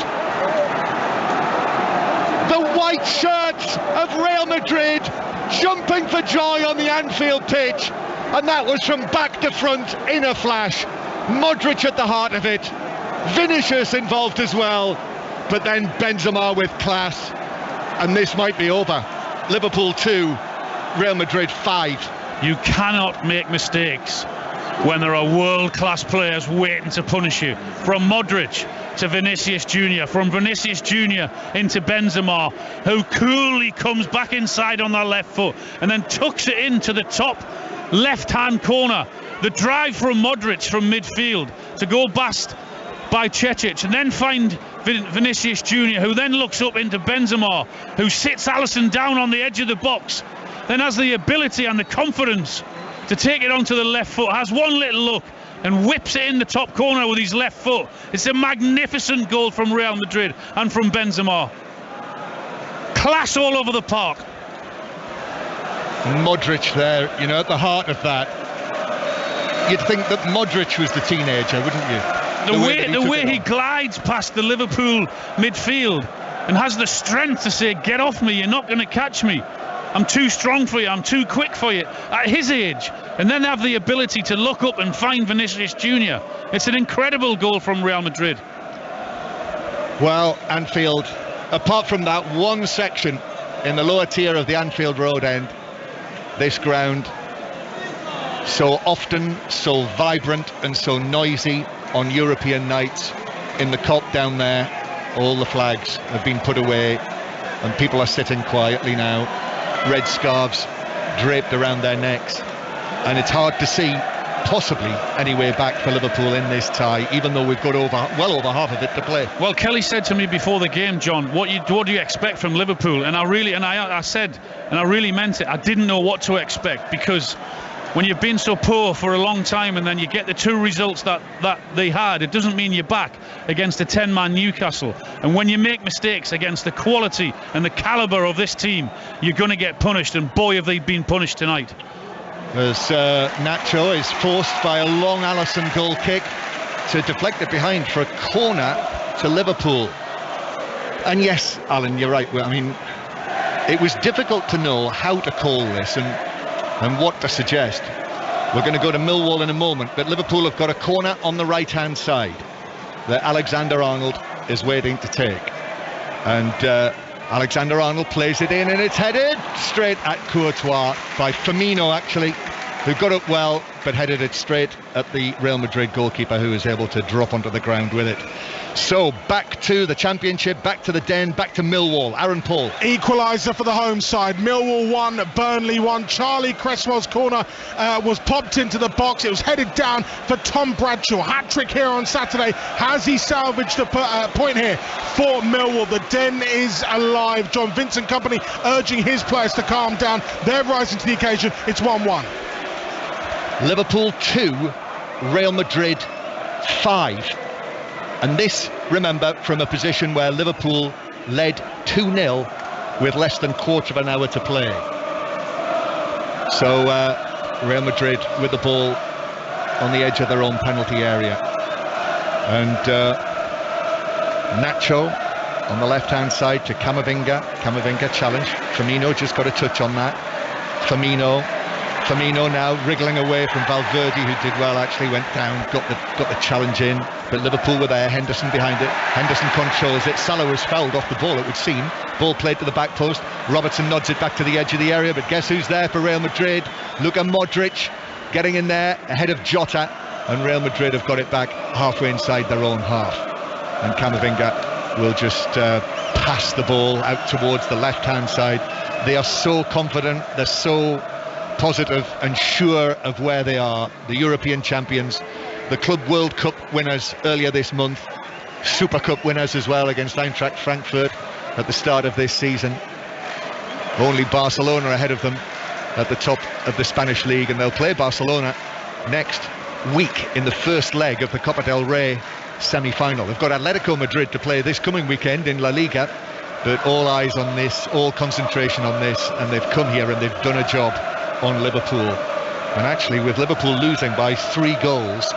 The white shirts of Real Madrid jumping for joy on the Anfield pitch, and that was from back to front in a flash. Modric at the heart of it, Vinicius involved as well, but then Benzema with class, and this might be over. Liverpool 2, Real Madrid 5. You cannot make mistakes when there are world-class players waiting to punish you. From Modric to Vinicius Jr, from Vinicius Jr into Benzema, who coolly comes back inside on that left foot and then tucks it into the top left-hand corner. The drive from Modric from midfield to go past Bajcetic and then find Vinicius Jr, who then looks up into Benzema, who sits Alisson down on the edge of the box, then has the ability and the confidence to take it onto the left foot, has one little look and whips it in the top corner with his left foot. It's a magnificent goal from Real Madrid and from Benzema. Class all over the park. Modric there, at the heart of that. You'd think that Modric was the teenager, wouldn't you? The way he glides past the Liverpool midfield and has the strength to say, get off me, you're not going to catch me. I'm too strong for you, I'm too quick for you at his age, and then have the ability to look up and find Vinicius Jr. It's an incredible goal from Real Madrid. Well, Anfield, apart from that one section in the lower tier of the Anfield Road end, this ground, so often, so vibrant and so noisy on European nights. In the Kop down there, all the flags have been put away and people are sitting quietly now, red scarves draped around their necks, and it's hard to see possibly any way back for Liverpool in this tie, even though we've got well over half of it to play. Well, Kelly said to me before the game, John, what do you expect from Liverpool? And I said, and I really meant it, I didn't know what to expect, because when you've been so poor for a long time and then you get the two results that they had, it doesn't mean you're back against a 10-man Newcastle. And when you make mistakes against the quality and the calibre of this team, you're going to get punished, and boy have they been punished tonight. As Nacho is forced by a long Alisson goal kick to deflect it behind for a corner to Liverpool. And yes, Alan, you're right. I mean, it was difficult to know how to call this and what to suggest. We're going to go to Millwall in a moment, but Liverpool have got a corner on the right-hand side that Alexander-Arnold is waiting to take. And Alexander-Arnold plays it in, and it's headed straight at Courtois by Firmino, actually. who got up well but headed it straight at the Real Madrid goalkeeper, who was able to drop onto the ground with it. So back to the Championship, back to the Den, back to Millwall. Aaron Paul. Equaliser for the home side. Millwall 1, Burnley 1. Charlie Cresswell's corner was popped into the box. It was headed down for Tom Bradshaw. Hat-trick here on Saturday. Has he salvaged a point here for Millwall? The Den is alive. John Vincent Company urging his players to calm down. They're rising to the occasion. It's 1-1. Liverpool 2, Real Madrid 5. And this, remember, from a position where Liverpool led 2-0 with less than quarter of an hour to play. So Real Madrid with the ball on the edge of their own penalty area. And Nacho on the left-hand side to Camavinga. Camavinga challenge. Firmino just got a touch on that. Firmino now wriggling away from Valverde, who did well, actually went down, got the challenge in, but Liverpool were there. Henderson behind it. Henderson controls it. Salah was fouled off the ball, it would seem. Ball played to the back post. Robertson nods it back to the edge of the area, but guess who's there for Real Madrid? Luka Modric getting in there ahead of Jota, and Real Madrid have got it back halfway inside their own half. And Camavinga will just pass the ball out towards the left-hand side. They are so confident, they're so positive and sure of where they are. The European champions, the Club World Cup winners earlier this month, Super Cup winners as well against Eintracht Frankfurt at the start of this season. Only Barcelona ahead of them at the top of the Spanish league, and they'll play Barcelona next week in the first leg of the Copa del Rey semi-final. They've got Atletico Madrid to play this coming weekend in La Liga, but all eyes on this, all concentration on this, and they've come here and they've done a job on Liverpool. And actually, with Liverpool losing by 3 goals,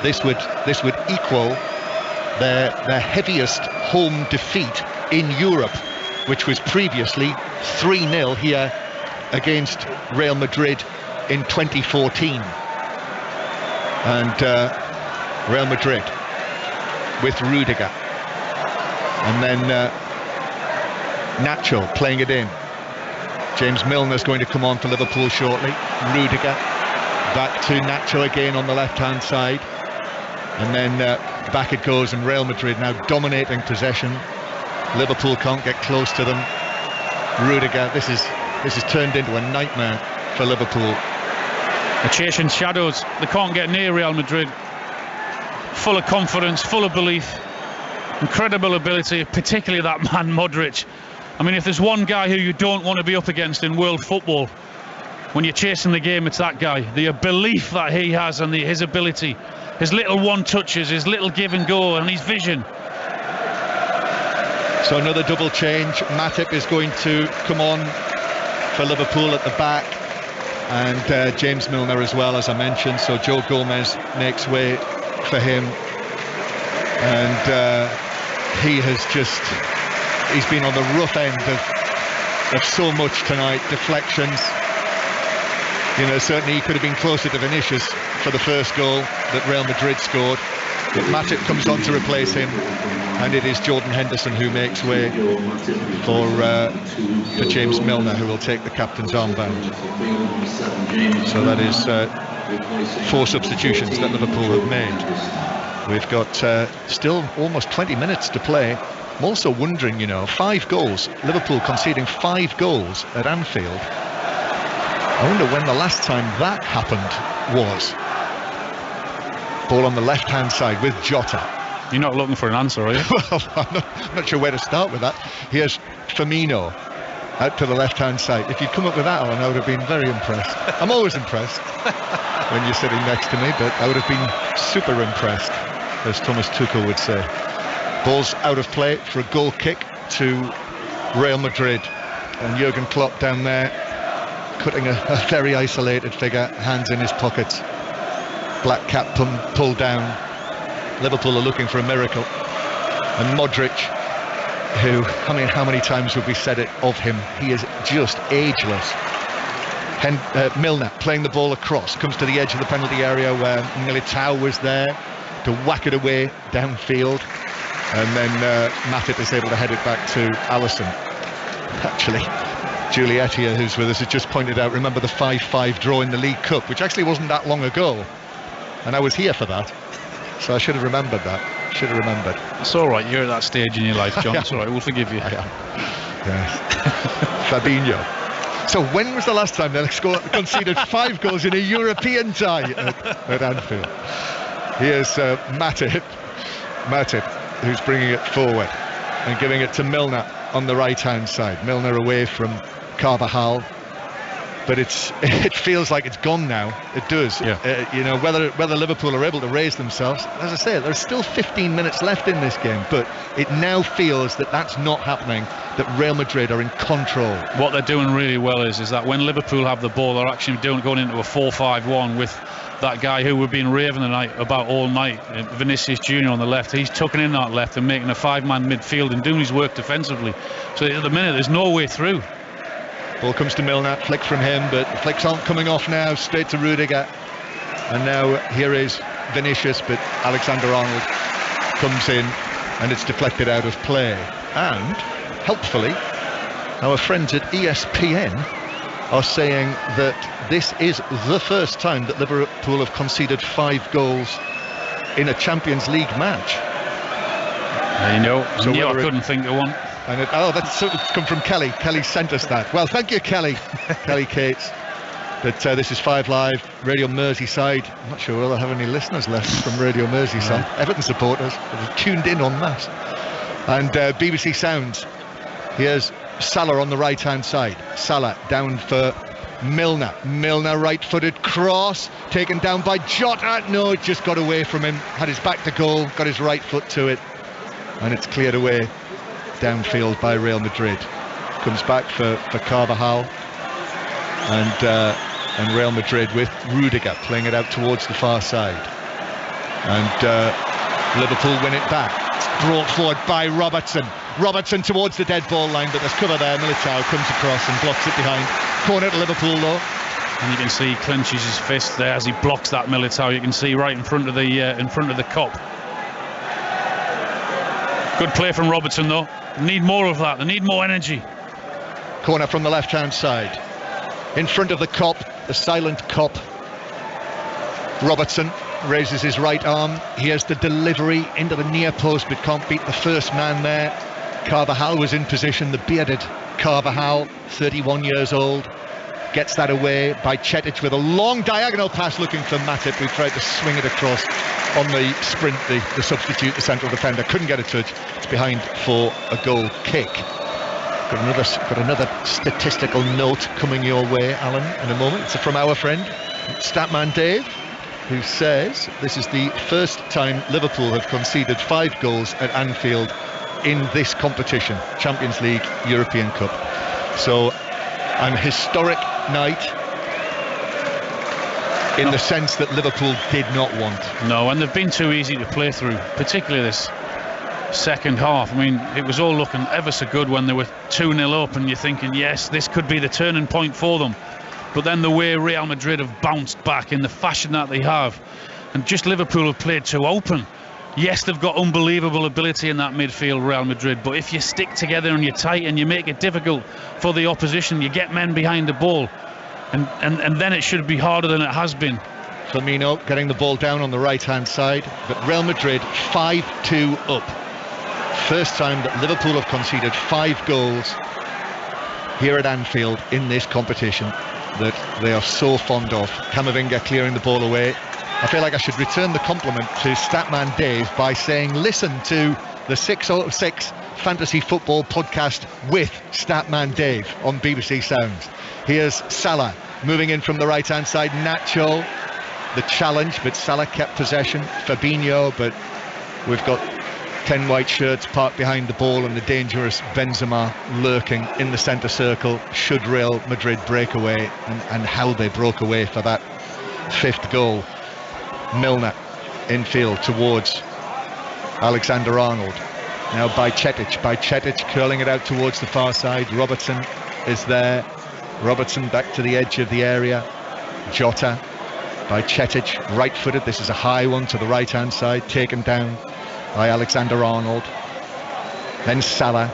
this would equal their heaviest home defeat in Europe, which was previously 3-0 here against Real Madrid in 2014. And Real Madrid with Rudiger, and then Nacho playing it in. James Milner's going to come on for Liverpool shortly. Rudiger back to Nacho again on the left-hand side, and then back it goes, and Real Madrid now dominating possession. Liverpool can't get close to them. Rudiger, this is turned into a nightmare for Liverpool. They're chasing shadows. They can't get near Real Madrid. Full of confidence, full of belief, incredible ability, particularly that man Modric. I mean, if there's one guy who you don't want to be up against in world football when you're chasing the game, it's that guy. The belief that he has and his ability, his little one-touches, his little give and go, and his vision. So another double change. Matip is going to come on for Liverpool at the back, and James Milner as well, as I mentioned. So Joe Gomez makes way for him, and he's been on the rough end of so much tonight. Deflections, certainly he could have been closer to Vinicius for the first goal that Real Madrid scored, but Matip comes on to replace him, and it is Jordan Henderson who makes way for James Milner, who will take the captain's armband. So that is 4 substitutions that Liverpool have made. We've got still almost 20 minutes to play. I'm also wondering, 5 goals, Liverpool conceding 5 goals at Anfield. I wonder when the last time that happened was. Ball on the left-hand side with Jota. You're not looking for an answer, are you? Well, I'm not sure where to start with that. Here's Firmino out to the left-hand side. If you'd come up with that, Alan, I would have been very impressed. I'm always impressed when you're sitting next to me, but I would have been super impressed, as Thomas Tuchel would say. Ball's out of play for a goal kick to Real Madrid, and Jurgen Klopp down there cutting a very isolated figure, hands in his pockets, black cap pulled down. Liverpool are looking for a miracle, and Modric, who, how many times have we said it of him, he is just ageless. Milner playing the ball across, comes to the edge of the penalty area where Militao was there to whack it away downfield, and then Matip is able to head it back to Alisson. Actually, Juliet here, who's with us, has just pointed out, remember the 5-5 draw in the League Cup, which actually wasn't that long ago, and I was here for that, so I should have remembered that. It's all right, you're at that stage in your life, John. It's all right, we'll forgive you. Yes. Fabinho. So when was the last time they conceded 5 goals in a European tie at Anfield? Here's Matip, who's bringing it forward and giving it to Milner on the right-hand side. Milner away from Carvajal, but it feels like it's gone now. It does. Yeah. Whether Liverpool are able to raise themselves, as I say, there's still 15 minutes left in this game, but it now feels that that's not happening, that Real Madrid are in control. What they're doing really well is that when Liverpool have the ball, they're actually going into a 4-5-1 with that guy who we've been raving about all night, Vinicius Jr on the left. He's tucking in that left and making a 5-man midfield and doing his work defensively. So at the minute, there's no way through. Ball comes to Milner, flick from him, but the flicks aren't coming off now, straight to Rudiger. And now here is Vinicius, but Alexander-Arnold comes in and it's deflected out of play. And, helpfully, our friends at ESPN are saying that this is the first time that Liverpool have conceded 5 goals in a Champions League match. I couldn't think of one. And it's come from Kelly. Kelly sent us that. Well, thank you, Kelly. Kelly Cates. But this is 5 Live, Radio Merseyside. I'm not sure whether I have any listeners left from Radio Merseyside. No. Everton supporters have tuned in en masse. And BBC Sounds. Here's Salah on the right-hand side. Salah down for Milner. Milner right-footed cross, taken down by Jota. No, it just got away from him. Had his back to goal, got his right foot to it. And it's cleared away downfield by Real Madrid. Comes back for Carvajal, and Real Madrid with Rudiger playing it out towards the far side, and Liverpool win it back. Brought forward by Robertson towards the dead ball line, but there's cover there. Militao comes across and blocks it behind. Corner to Liverpool though, and you can see he clenches his fist there as he blocks that Militao. You can see right in front of the cop. Good play from Robertson though. They need more of that. They need more energy. Corner from the left-hand side. In front of the cop, the silent cop. Robertson raises his right arm. Here's the delivery into the near post, but can't beat the first man there. Carvajal was in position, the bearded Carvajal, 31 years old. Gets that away by Cetic with a long diagonal pass looking for Matip, who tried to swing it across on the sprint, the substitute, the central defender. Couldn't get a touch. It's behind for a goal kick. Got another statistical note coming your way, Alan, in a moment. It's from our friend, Statman Dave, who says this is the first time Liverpool have conceded 5 goals at Anfield in this competition, Champions League, European Cup. So, an historic night in the sense that Liverpool did not want. No, and they've been too easy to play through, particularly this second half. I mean, it was all looking ever so good when they were 2-0 up and you're thinking, yes, this could be the turning point for them. But then the way Real Madrid have bounced back in the fashion that they have, and just Liverpool have played too open. Yes, they've got unbelievable ability in that midfield, Real Madrid, but if you stick together and you're tight and you make it difficult for the opposition, you get men behind the ball, and then it should be harder than it has been. Firmino getting the ball down on the right-hand side, but Real Madrid 5-2 up. First time that Liverpool have conceded 5 goals here at Anfield in this competition that they are so fond of. Camavinga clearing the ball away. I feel like I should return the compliment to Statman Dave by saying listen to the 6 out of 6 fantasy football podcast with Statman Dave on BBC Sounds. Here's Salah moving in from the right hand side. Nacho, the challenge, but Salah kept possession. Fabinho, but we've got 10 white shirts parked behind the ball and the dangerous Benzema lurking in the centre circle should Real Madrid break away, and how they broke away for that 5th goal. Milner infield towards Alexander-Arnold, now by Cetic curling it out towards the far side. Robertson is there. Robertson back to the edge of the area. Jota by Cetic, right-footed. This is a high one to the right-hand side, taken down by Alexander-Arnold. Then Salah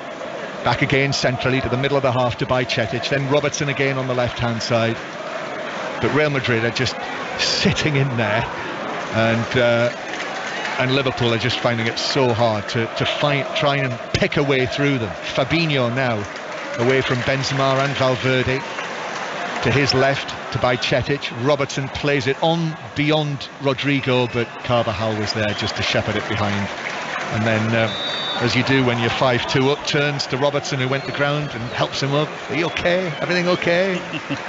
Back again centrally to the middle of the half to Bajcetic, then Robertson again on the left-hand side. But Real Madrid are just sitting in there, and Liverpool are just finding it so hard to try and pick a way through them. Fabinho now away from Benzema and Valverde to his left to Bajcetic. Robertson plays it on beyond Rodrigo, but Carvajal was there just to shepherd it behind. And then, as you do when you're 5-2 up, turns to Robertson, who went to ground, and helps him up. Are you okay? Everything okay?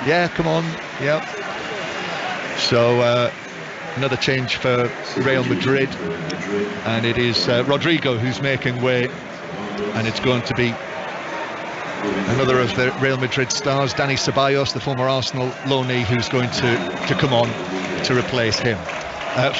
Yeah, come on. Yeah. So another change for Real Madrid, and it is Rodrigo who's making way, and it's going to be another of the Real Madrid stars, Dani Ceballos, the former Arsenal loanee, who's going to come on to replace him.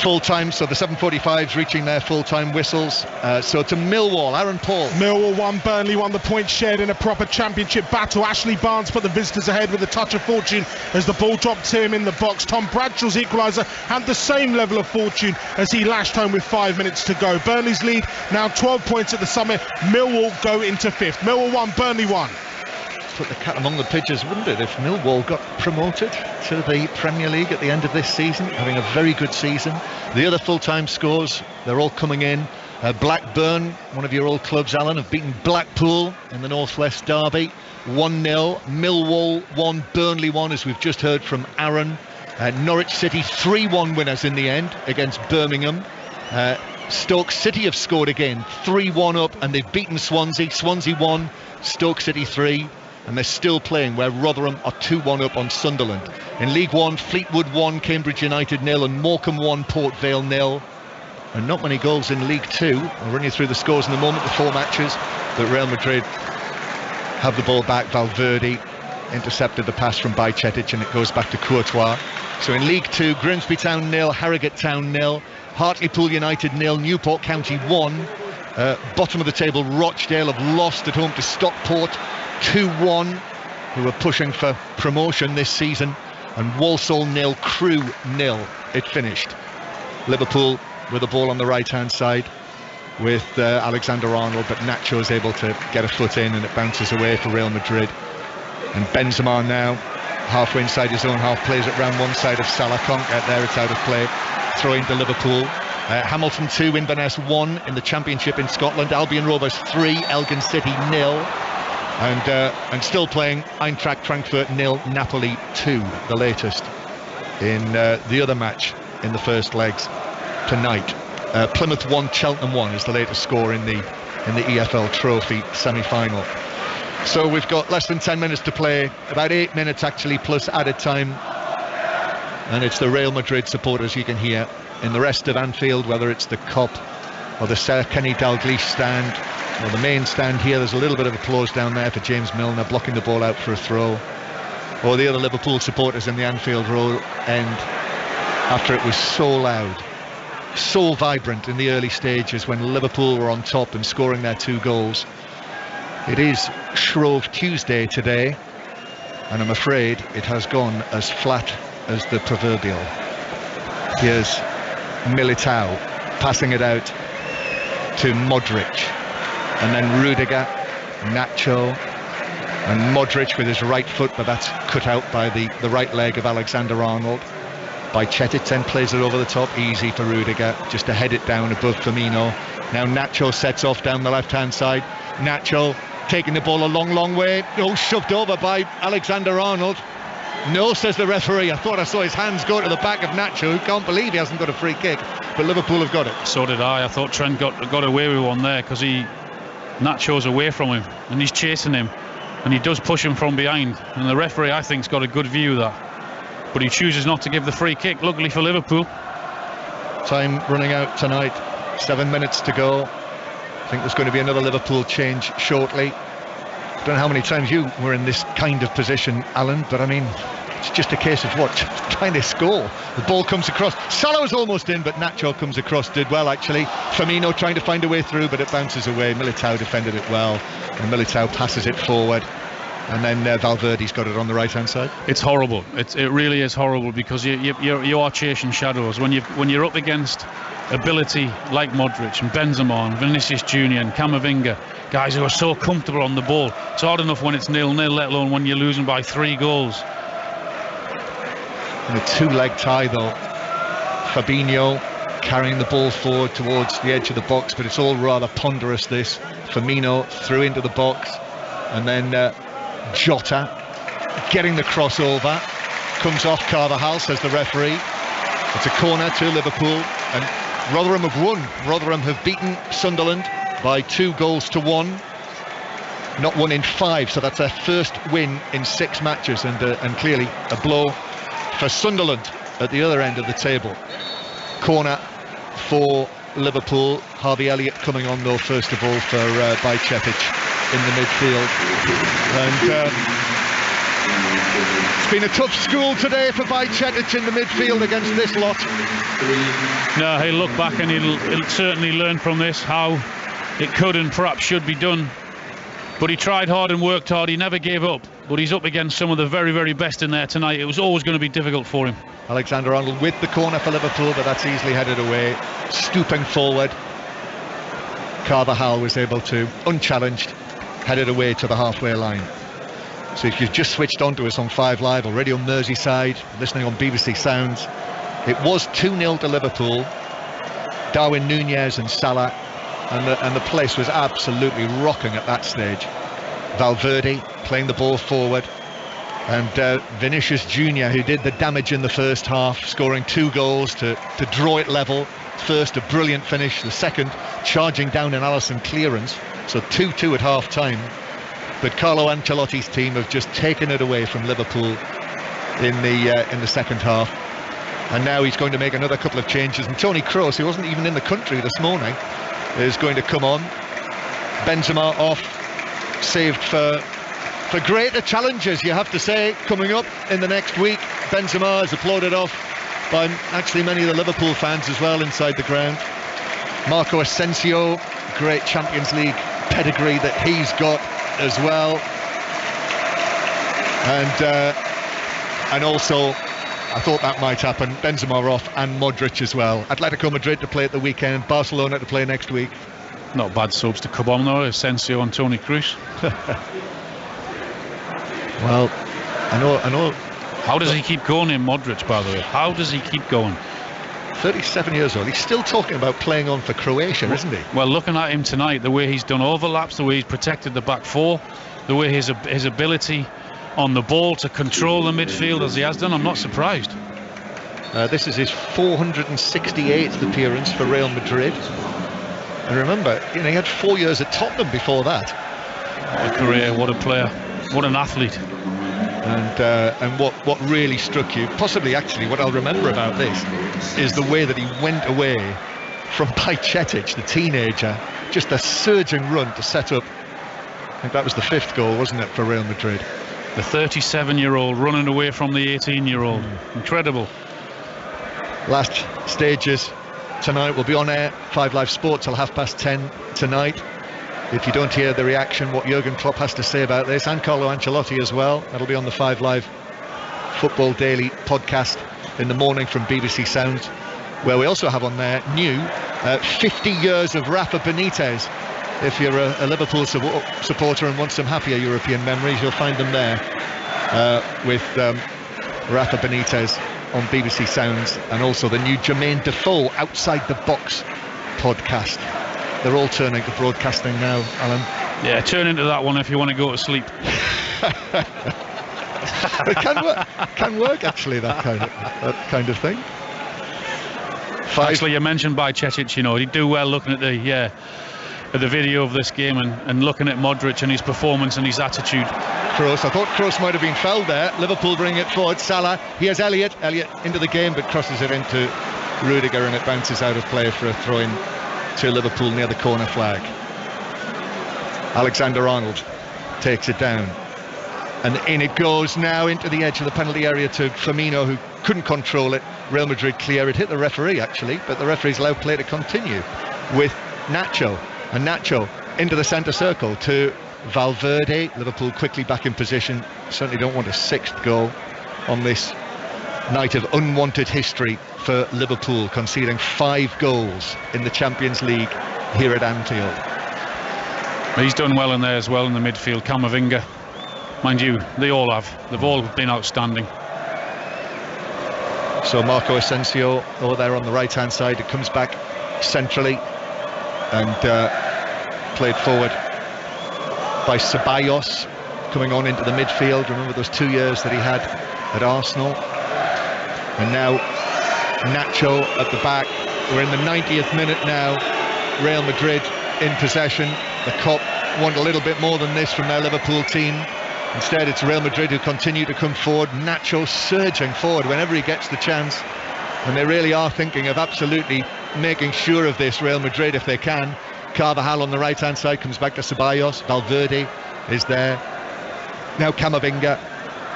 Full time, so the 7:45s reaching their full-time whistles. So to Millwall, Aaron Paul. Millwall 1, Burnley 1, the points shared in a proper championship battle. Ashley Barnes put the visitors ahead with a touch of fortune as the ball dropped to him in the box. Tom Bradshaw's equaliser had the same level of fortune as he lashed home with 5 minutes to go. Burnley's lead now 12 points at the summit. Millwall go into 5th. Millwall 1, Burnley 1. Put the cat among the pigeons, wouldn't it, if Millwall got promoted to the Premier League at the end of this season, having a very good season. The other full-time scores, they're all coming in. Blackburn, one of your old clubs, Alan, have beaten Blackpool in the Northwest Derby 1-0. Millwall 1, Burnley 1, as we've just heard from Aaron. Norwich City 3-1 winners in the end against Birmingham. Stoke City have scored again, 3-1 up, and they've beaten Swansea. Swansea 1, Stoke City 3. And they're still playing, where Rotherham are 2-1 up on Sunderland. In League 1, Fleetwood 1, Cambridge United 0, and Morecambe 1, Port Vale 0. And not many goals in League 2. I'll run you through the scores in a moment, the 4 matches. But Real Madrid have the ball back. Valverde intercepted the pass from Bajcetic, and it goes back to Courtois. So in League 2, Grimsby Town 0, Harrogate Town 0, Hartlepool United 0, Newport County 1. Bottom of the table, Rochdale have lost at home to Stockport 2-1, who are pushing for promotion this season, and Walsall 0, Crewe 0. It finished. Liverpool with the ball on the right-hand side with Alexander-Arnold, but Nacho is able to get a foot in, and it bounces away for Real Madrid. And Benzema now halfway inside his own half, plays it round one side of Salah. Can't get there, it's out of play. Throwing to Liverpool. Hamilton 2, Inverness 1 in the Championship in Scotland. Albion Rovers 3, Elgin City 0. And still playing, Eintracht Frankfurt 0, Napoli 2, the latest in the other match in the first legs tonight. Plymouth 1, Cheltenham 1 is the latest score in the EFL Trophy semi-final. So we've got less than 10 minutes to play, about 8 minutes actually plus added time, and it's the Real Madrid supporters you can hear in the rest of Anfield, whether it's the Kop or the Kenny Dalglish stand or the main stand here. There's a little bit of applause down there for James Milner blocking the ball out for a throw, or the other Liverpool supporters in the Anfield Road end after it was so loud, so vibrant in the early stages when Liverpool were on top and scoring their 2 goals. It is Shrove Tuesday today, and I'm afraid it has gone as flat as the proverbial. Here's Militao passing it out to Modric, and then Rudiger, Nacho, and Modric with his right foot, but that's cut out by the right leg of Alexander-Arnold. Bajcetic then plays it over the top, easy for Rudiger, just to head it down above Firmino. Now Nacho sets off down the left-hand side. Nacho taking the ball a long way. Oh, shoved over by Alexander-Arnold. No, says the referee. I thought I saw his hands go to the back of Nacho, who can't believe he hasn't got a free kick. But Liverpool have got it. So did I. I thought Trent got away with one there because Nacho's away from him and he's chasing him, and he does push him from behind. And the referee, I think, has got a good view of that. But he chooses not to give the free kick, luckily for Liverpool. Time running out tonight. 7 minutes to go. I think there's going to be another Liverpool change shortly. I don't know how many times you were in this kind of position, Alan, but I mean, it's just a case of what? Trying to score. The ball comes across. Salah was almost in, but Nacho comes across, did well actually. Firmino trying to find a way through, but it bounces away. Militao defended it well, and Militao passes it forward. And then Valverde's got it on the right-hand side. It's horrible. It really is horrible, because you are chasing shadows when you're up against ability like Modric and Benzema and Vinicius Jr and Camavinga, guys who are so comfortable on the ball. It's hard enough when it's 0-0, let alone when you're losing by 3 goals. In a 2-leg tie though, Fabinho carrying the ball forward towards the edge of the box, but it's all rather ponderous this. Firmino through into the box, and then Jota getting the crossover, comes off Carvajal, says the referee. It's a corner to Liverpool, and Rotherham have won. Rotherham have beaten Sunderland by 2-1, not 1 in 5, so that's their first win in 6 matches, and clearly a blow for Sunderland at the other end of the table. Corner for Liverpool. Harvey Elliott coming on though first of all for Bajcetic in the midfield, and it's been a tough school today for Bajcetic in the midfield against this lot. No, he'll look back and he'll certainly learn from this how it could and perhaps should be done. But he tried hard and worked hard. He never gave up. But he's up against some of the very, very best in there tonight. It was always going to be difficult for him. Alexander-Arnold with the corner for Liverpool, but that's easily headed away. Stooping forward, Carvajal was able to, unchallenged, head it away to the halfway line. So if you've just switched on to us on 5 Live, already on Merseyside, listening on BBC Sounds, it was 2-0 to Liverpool. Darwin Núñez and Salah, and the place was absolutely rocking at that stage. Valverde playing the ball forward, and Vinicius Jr, who did the damage in the first half, scoring 2 goals to draw it level. First, a brilliant finish, the second charging down an Alisson clearance, so 2-2 at half time. But Carlo Ancelotti's team have just taken it away from Liverpool in the second half, and now he's going to make another couple of changes. And Toni Kroos, who wasn't even in the country this morning, is going to come on. Benzema off, saved for greater challenges, you have to say, coming up in the next week. Benzema is applauded off by actually many of the Liverpool fans as well inside the ground. Marco Asensio, great Champions League pedigree that he's got as well, and also I thought that might happen. Benzema off and Modric as well. Atletico Madrid to play at the weekend, Barcelona to play next week. Not bad subs to come on though, Asensio and Toni Kroos. Well, I know. How does he keep going in Modric, by the way? How does he keep going? 37 years old. He's still talking about playing on for Croatia, isn't he? Well, looking at him tonight, the way he's done overlaps, the way he's protected the back four, the way his ability on the ball to control the midfield as he has done, I'm not surprised. This is his 468th appearance for Real Madrid. And remember, he had 4 years at Tottenham before that. What a career, what a player, what an athlete. And what really struck you, possibly actually what I'll remember about this, is the way that he went away from Bajcetic, the teenager, just a surging run to set up. I think that was the 5th goal, wasn't it, for Real Madrid? The 37-year-old running away from the 18-year-old. Incredible. Last stages tonight will be on air, 5 Live Sports till 10:30 tonight. If you don't hear the reaction, what Jurgen Klopp has to say about this, and Carlo Ancelotti as well, that'll be on the 5 Live Football Daily podcast in the morning from BBC Sounds, where we also have on there new 50 years of Rafa Benitez. If you're a Liverpool supporter and want some happier European memories, you'll find them there with Rafa Benitez on BBC Sounds, and also the new Jermaine Defoe Outside the Box podcast. They're all turning to broadcasting now, Alan. Yeah, turn into that one if you want to go to sleep. It can work actually, that kind of thing. Actually, you mentioned Bajcetic, he'd do well looking at the video of this game and looking at Modric and his performance and his attitude. Kroos, I thought Kroos might have been fouled there. Liverpool bring it forward. Salah, he has Elliott into the game, but crosses it into Rudiger, and it bounces out of play for a throw-in to Liverpool near the corner flag. Alexander-Arnold takes it down, and in it goes now into the edge of the penalty area to Firmino, who couldn't control it. Real Madrid clear. It hit the referee actually, but the referee's allowed play to continue with Nacho, and Nacho into the centre circle to Valverde. Liverpool quickly back in position. Certainly don't want a 6th goal on this night of unwanted history for Liverpool, conceding 5 goals in the Champions League here at Anfield. He's done well in there as well in the midfield. Camavinga, mind you, they all have. They've all been outstanding. So Marco Asensio over there on the right hand side, it comes back centrally and played forward by Ceballos, coming on into the midfield. Remember those 2 years that he had at Arsenal. And now Nacho at the back. We're in the 90th minute now. Real Madrid in possession. The Kop want a little bit more than this from their Liverpool team. Instead, it's Real Madrid who continue to come forward. Nacho surging forward whenever he gets the chance. And they really are thinking of absolutely making sure of this, Real Madrid, if they can. Carvajal on the right-hand side comes back to Ceballos. Valverde is there. Now Camavinga.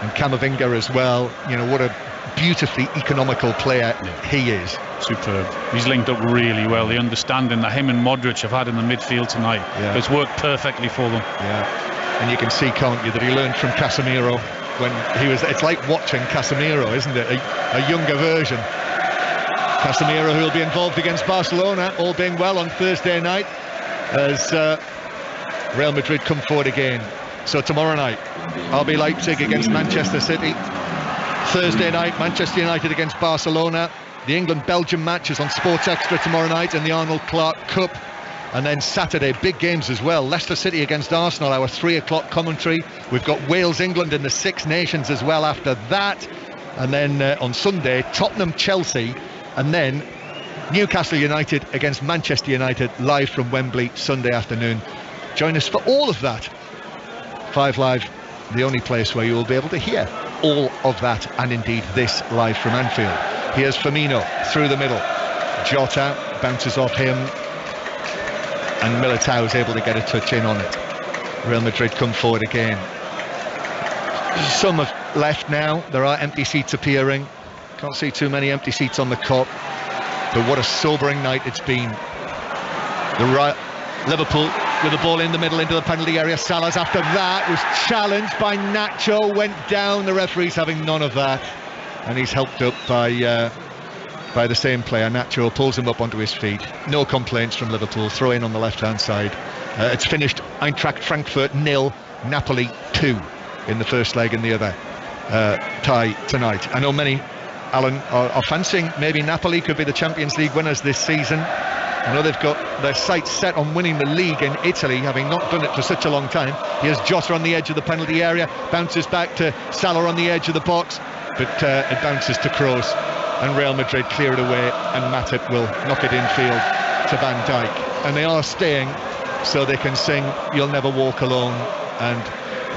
And Camavinga as well. You know, what a beautifully economical player he is. Superb. He's linked up really well. The understanding that him and Modric have had in the midfield tonight has worked perfectly for them. Yeah. And you can see, can't you, that he learned from Casemiro when he was... It's like watching Casemiro, isn't it? A younger version. Casemiro, who will be involved against Barcelona, all being well on Thursday night, as Real Madrid come forward again. So tomorrow night, RB Leipzig against Manchester City. Thursday night, Manchester United against Barcelona. The England-Belgium match is on Sports Extra tomorrow night in the Arnold Clark Cup. And then Saturday, big games as well. Leicester City against Arsenal, our 3 o'clock commentary. We've got Wales-England in the Six Nations as well after that. And then on Sunday, Tottenham-Chelsea. And then Newcastle United against Manchester United, live from Wembley, Sunday afternoon. Join us for all of that. 5 Live, the only place where you will be able to hear all of that, and indeed this, live from Anfield. Here's Firmino through the middle. Jota bounces off him. And Militao is able to get a touch in on it. Real Madrid come forward again. Some have left now. There are empty seats appearing. Can't see too many empty seats on the Kop. But what a sobering night it's been. Liverpool with the ball in the middle into the penalty area. Salah's after that was challenged by Nacho, went down. The referee's having none of that. And he's helped up by the same player. Nacho pulls him up onto his feet. No complaints from Liverpool. Throw in on the left-hand side. It's finished Eintracht Frankfurt 0, Napoli 2 in the first leg, and the other tie tonight. I know many, Alan, are fancying maybe Napoli could be the Champions League winners this season. I know they've got their sights set on winning the league in Italy, having not done it for such a long time. Here's Jota on the edge of the penalty area, bounces back to Salah on the edge of the box, but it bounces to Kroos. And Real Madrid clear it away, and Matip will knock it infield to Van Dijk. And they are staying so they can sing You'll Never Walk Alone. And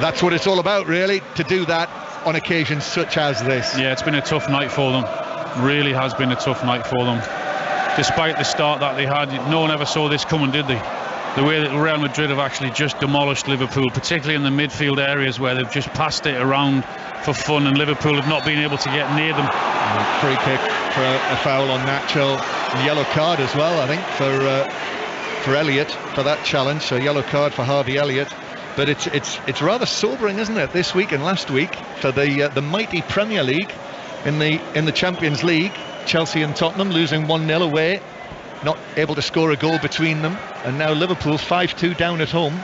that's what it's all about, really, to do that on occasions such as this. Yeah, it's been a tough night for them. Really has been a tough night for them. Despite the start that they had, no one ever saw this coming, did they? The way that Real Madrid have actually just demolished Liverpool, particularly in the midfield areas where they've just passed it around for fun, and Liverpool have not been able to get near them. Free kick for a foul on Nacho, and yellow card as well, I think, for Elliott for that challenge. So yellow card for Harvey Elliott. But it's rather sobering, isn't it, this week and last week for the mighty Premier League. In the Champions League, Chelsea and Tottenham losing 1-0 away, not able to score a goal between them, and now Liverpool 5-2 down at home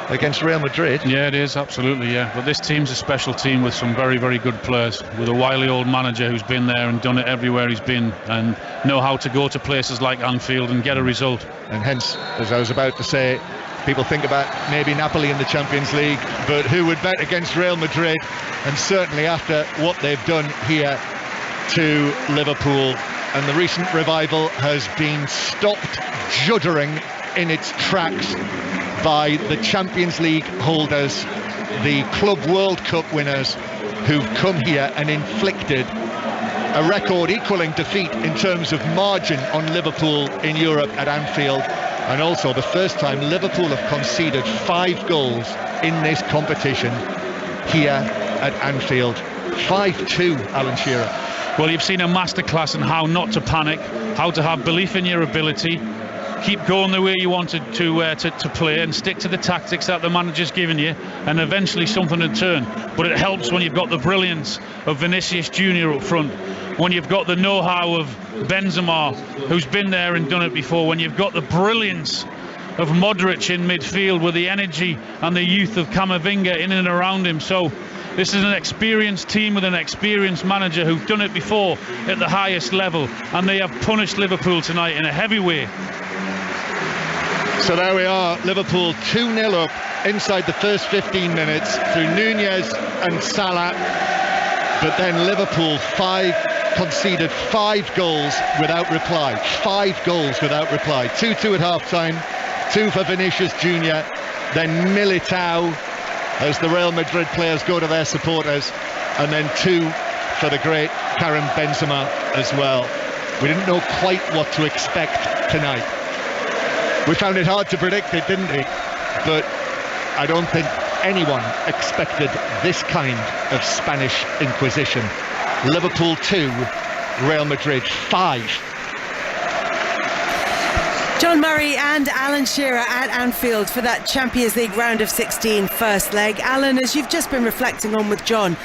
against Real Madrid. Yeah, it is, absolutely, yeah. But this team's a special team with some very, very good players, with a wily old manager who's been there and done it everywhere he's been, and know how to go to places like Anfield and get a result. And hence, as I was about to say, people think about maybe Napoli in the Champions League, but who would bet against Real Madrid? And certainly after what they've done here to Liverpool, and the recent revival has been stopped juddering in its tracks by the Champions League holders, the Club World Cup winners, who've come here and inflicted a record equalling defeat in terms of margin on Liverpool in Europe at Anfield. And also the first time Liverpool have conceded 5 goals in this competition here at Anfield. 5-2, Alan Shearer. Well, you've seen a masterclass in how not to panic, how to have belief in your ability, keep going the way you wanted to play and stick to the tactics that the manager's given you, and eventually something will turn. But it helps when you've got the brilliance of Vinicius Jr up front, when you've got the know-how of Benzema, who's been there and done it before, when you've got the brilliance of Modric in midfield with the energy and the youth of Camavinga in and around him. So this is an experienced team with an experienced manager who've done it before at the highest level, and they have punished Liverpool tonight in a heavy way. So there we are, Liverpool 2-0 up inside the first 15 minutes through Nunez and Salah, but then Liverpool conceded 5 goals without reply. 5 goals without reply. 2-2 at half-time, 2 for Vinicius Jr, then Militao as the Real Madrid players go to their supporters, and then 2 for the great Karim Benzema as well. We didn't know quite what to expect tonight. We found it hard to predict it, didn't we? But I don't think anyone expected this kind of Spanish Inquisition. Liverpool 2, Real Madrid 5. John Murray and Alan Shearer at Anfield for that Champions League round of 16 first leg. Alan, as you've just been reflecting on with John,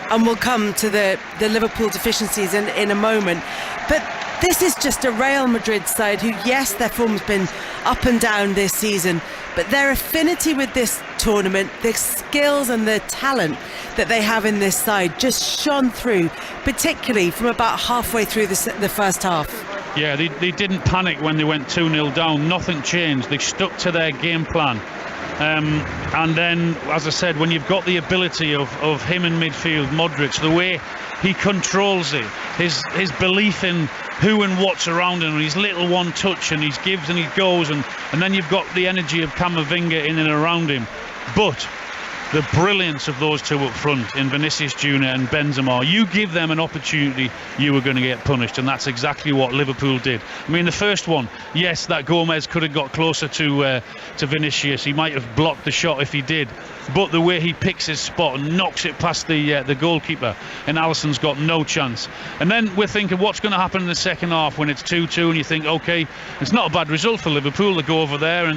and we'll come to the Liverpool deficiencies in a moment, but this is just a Real Madrid side who, yes, their form's been up and down this season, but their affinity with this tournament, the skills and the talent that they have in this side just shone through, particularly from about halfway through the first half. Yeah, they didn't panic when they went 2-0 down. Nothing changed. They stuck to their game plan. And then, as I said, when you've got the ability of him in midfield, Modric, the way he controls it, his belief in who and what's around him, and his little one touch, and he gives and he goes, and then you've got the energy of Camavinga in and around him. But the brilliance of those two up front in Vinicius Jr and Benzema, you give them an opportunity, you were going to get punished, and that's exactly what Liverpool did. I mean, the first one, yes, that Gomez could have got closer to Vinicius. He might have blocked the shot if he did, but the way he picks his spot and knocks it past the goalkeeper, and Alisson's got no chance. And then we're thinking, what's going to happen in the second half when it's 2-2, and you think, okay, it's not a bad result for Liverpool to go over there,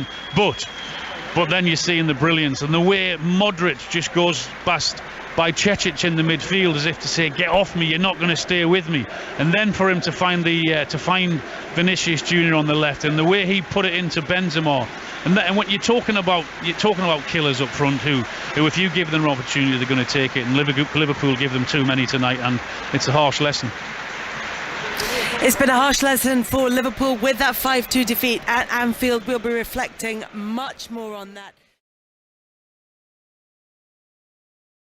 but then you're seeing the brilliance and the way Modric just goes past by Čečić in the midfield as if to say, get off me, you're not going to stay with me. And then for him to find Vinicius Jr on the left, and the way he put it into Benzema. And what you're talking about killers up front who if you give them an opportunity, they're going to take it. And Liverpool give them too many tonight, and it's a harsh lesson. It's been a harsh lesson for Liverpool with that 5-2 defeat at Anfield. We'll be reflecting much more on that.